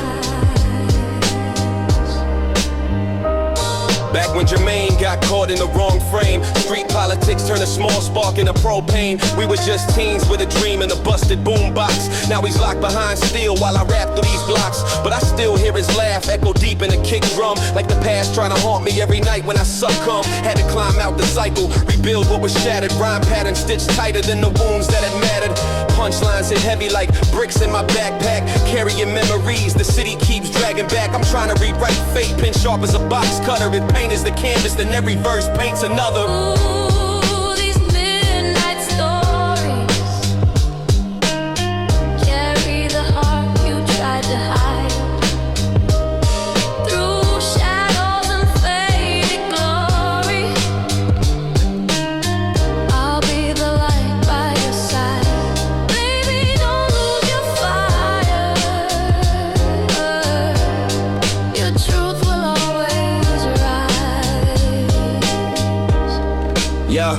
Back when Jermaine got caught in the wrong frame, street politics turned a small spark into propane. We were just teens with a dream in a busted boombox. Now he's locked behind steel while I rap through these blocks, but I still hear his laugh echo deep in the kick drum, like the past trying to haunt me every night when I succumb. Had to climb out the cycle, rebuild what was shattered. Rhyme patterns stitched tighter than the wounds that had mattered. Punchlines hit heavy like bricks in my backpack, carrying memories the city keeps dragging back. I'm trying to rewrite fate, pin sharp as a box cutter. If paint is the canvas, then every verse paints another. Ooh, these midnight stories carry the heart you tried to hide through shadows and faded glory. I'll be the light by your side. Baby, don't lose your fire. Your truth will always rise. Yeah.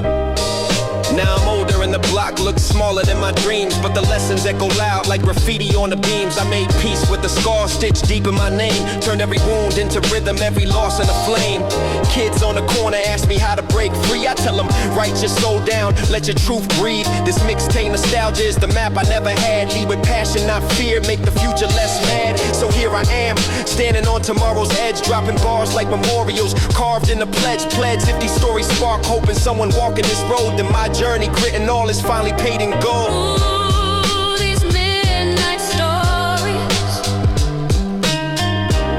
Now I'm older and the block looks smaller than my dreams, but the lessons echo loud like graffiti on the beams. I made peace with the scar stitched deep in my name, turned every wound into rhythm, every loss in a flame. Kids on the corner ask me how to break free. I tell them, write your soul down, let your truth breathe. This mixtape nostalgia is the map I never had. Lead with passion, not fear, make the future less mad. So here I am, standing on tomorrow's edge, dropping bars like memorials, carved in the pledge. If these stories spark hope in someone walking this road, then my journey, grit and all, is finally paid in gold. Ooh, these midnight stories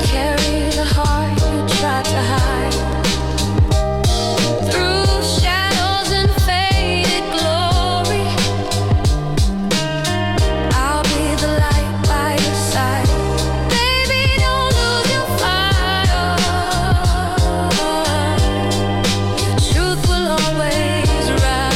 carry the heart you tried to hide through shadows and faded glory. I'll be the light by your side. Baby, don't lose your fire. Your truth will always rise.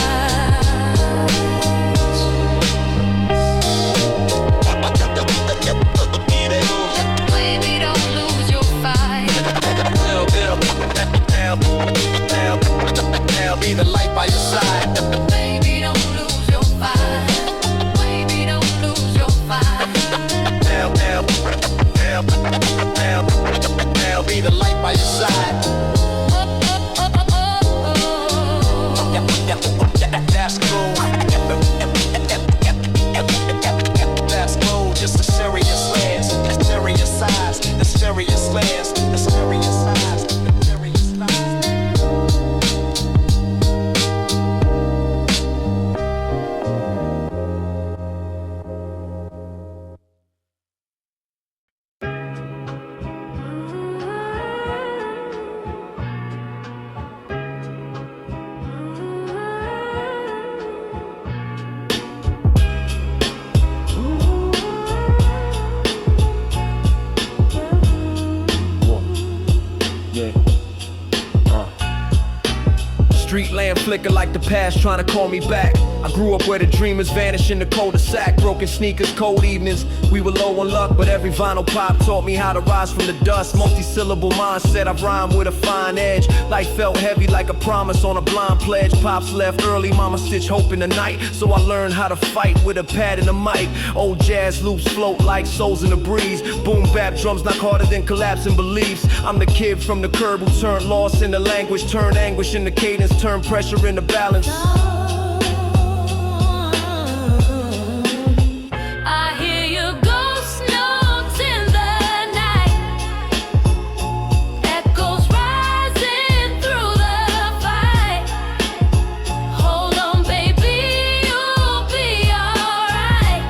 Now be the light by your side. That's cool. That's cool. Just a serious lens, the serious size, the serious lens, the serious size, the serious size. Street lamp flicker like the past trying to call me back. I grew up where the dreamers vanish in the cul-de-sac. Broken sneakers, cold evenings. We were low on luck, but every vinyl pop taught me how to rise from the dust. Multi-syllable mindset, I rhyme with a fine edge. Life felt heavy like a promise on a blind pledge. Pops left early, mama stitched hope in the night. So I learned how to fight with a pad and a mic. Old jazz loops float like souls in the breeze. Boom bap drums knock harder than collapsing beliefs. I'm the kid from the curb who turned loss into language, turned anguish into cadence, turn pressure into balance. I hear your ghost notes in the night, echoes rising through the fight. Hold on, baby, you'll be alright.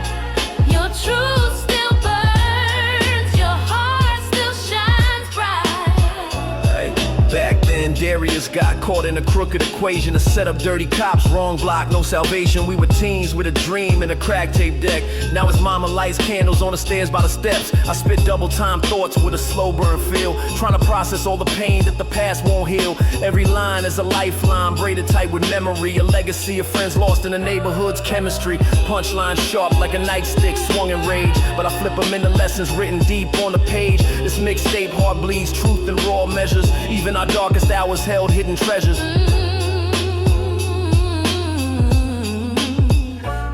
Your truth still burns, your heart still shines bright. Back then, Darius got caught in a crooked equation to set up dirty cops, wrong block, no salvation. We were teens with a dream and a crack tape deck. Now his mama lights candles on the stairs by the steps. I spit double time thoughts with a slow burn feel, trying to process all the pain that the past won't heal. Every line is a lifeline, braided tight with memory, a legacy of friends lost in the neighborhood's chemistry. Punchline sharp like a nightstick swung in rage, but I flip them into lessons written deep on the page. This mixtape heart bleeds truth in raw measures. Even our darkest hours held hidden treasures.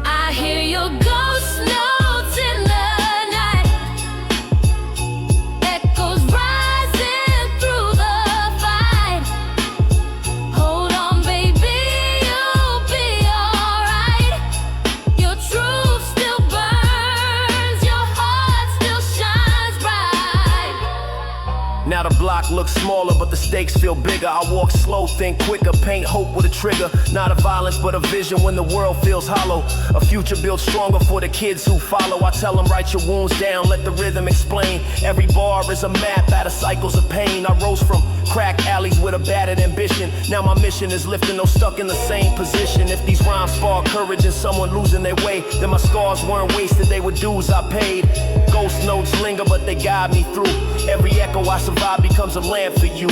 I hear your ghost notes in the night, echoes rising through the fight. Hold on, baby, you'll be alright. Your truth still burns, your heart still shines bright. Now the block looks smaller, but the stakes feel bigger. I walk slow, think quicker, paint hope with a trigger. Not a violence, but a vision when the world feels hollow. A future built stronger for the kids who follow. I tell them, write your wounds down, let the rhythm explain. Every bar is a map out of cycles of pain. I rose from crack alleys with a battered ambition. Now my mission is lifting those stuck in the same position. If these rhymes spark courage in someone losing their way, then my scars weren't wasted, they were dues I paid. Ghost notes linger, but they guide me through. Every echo I survive becomes a lamp for you.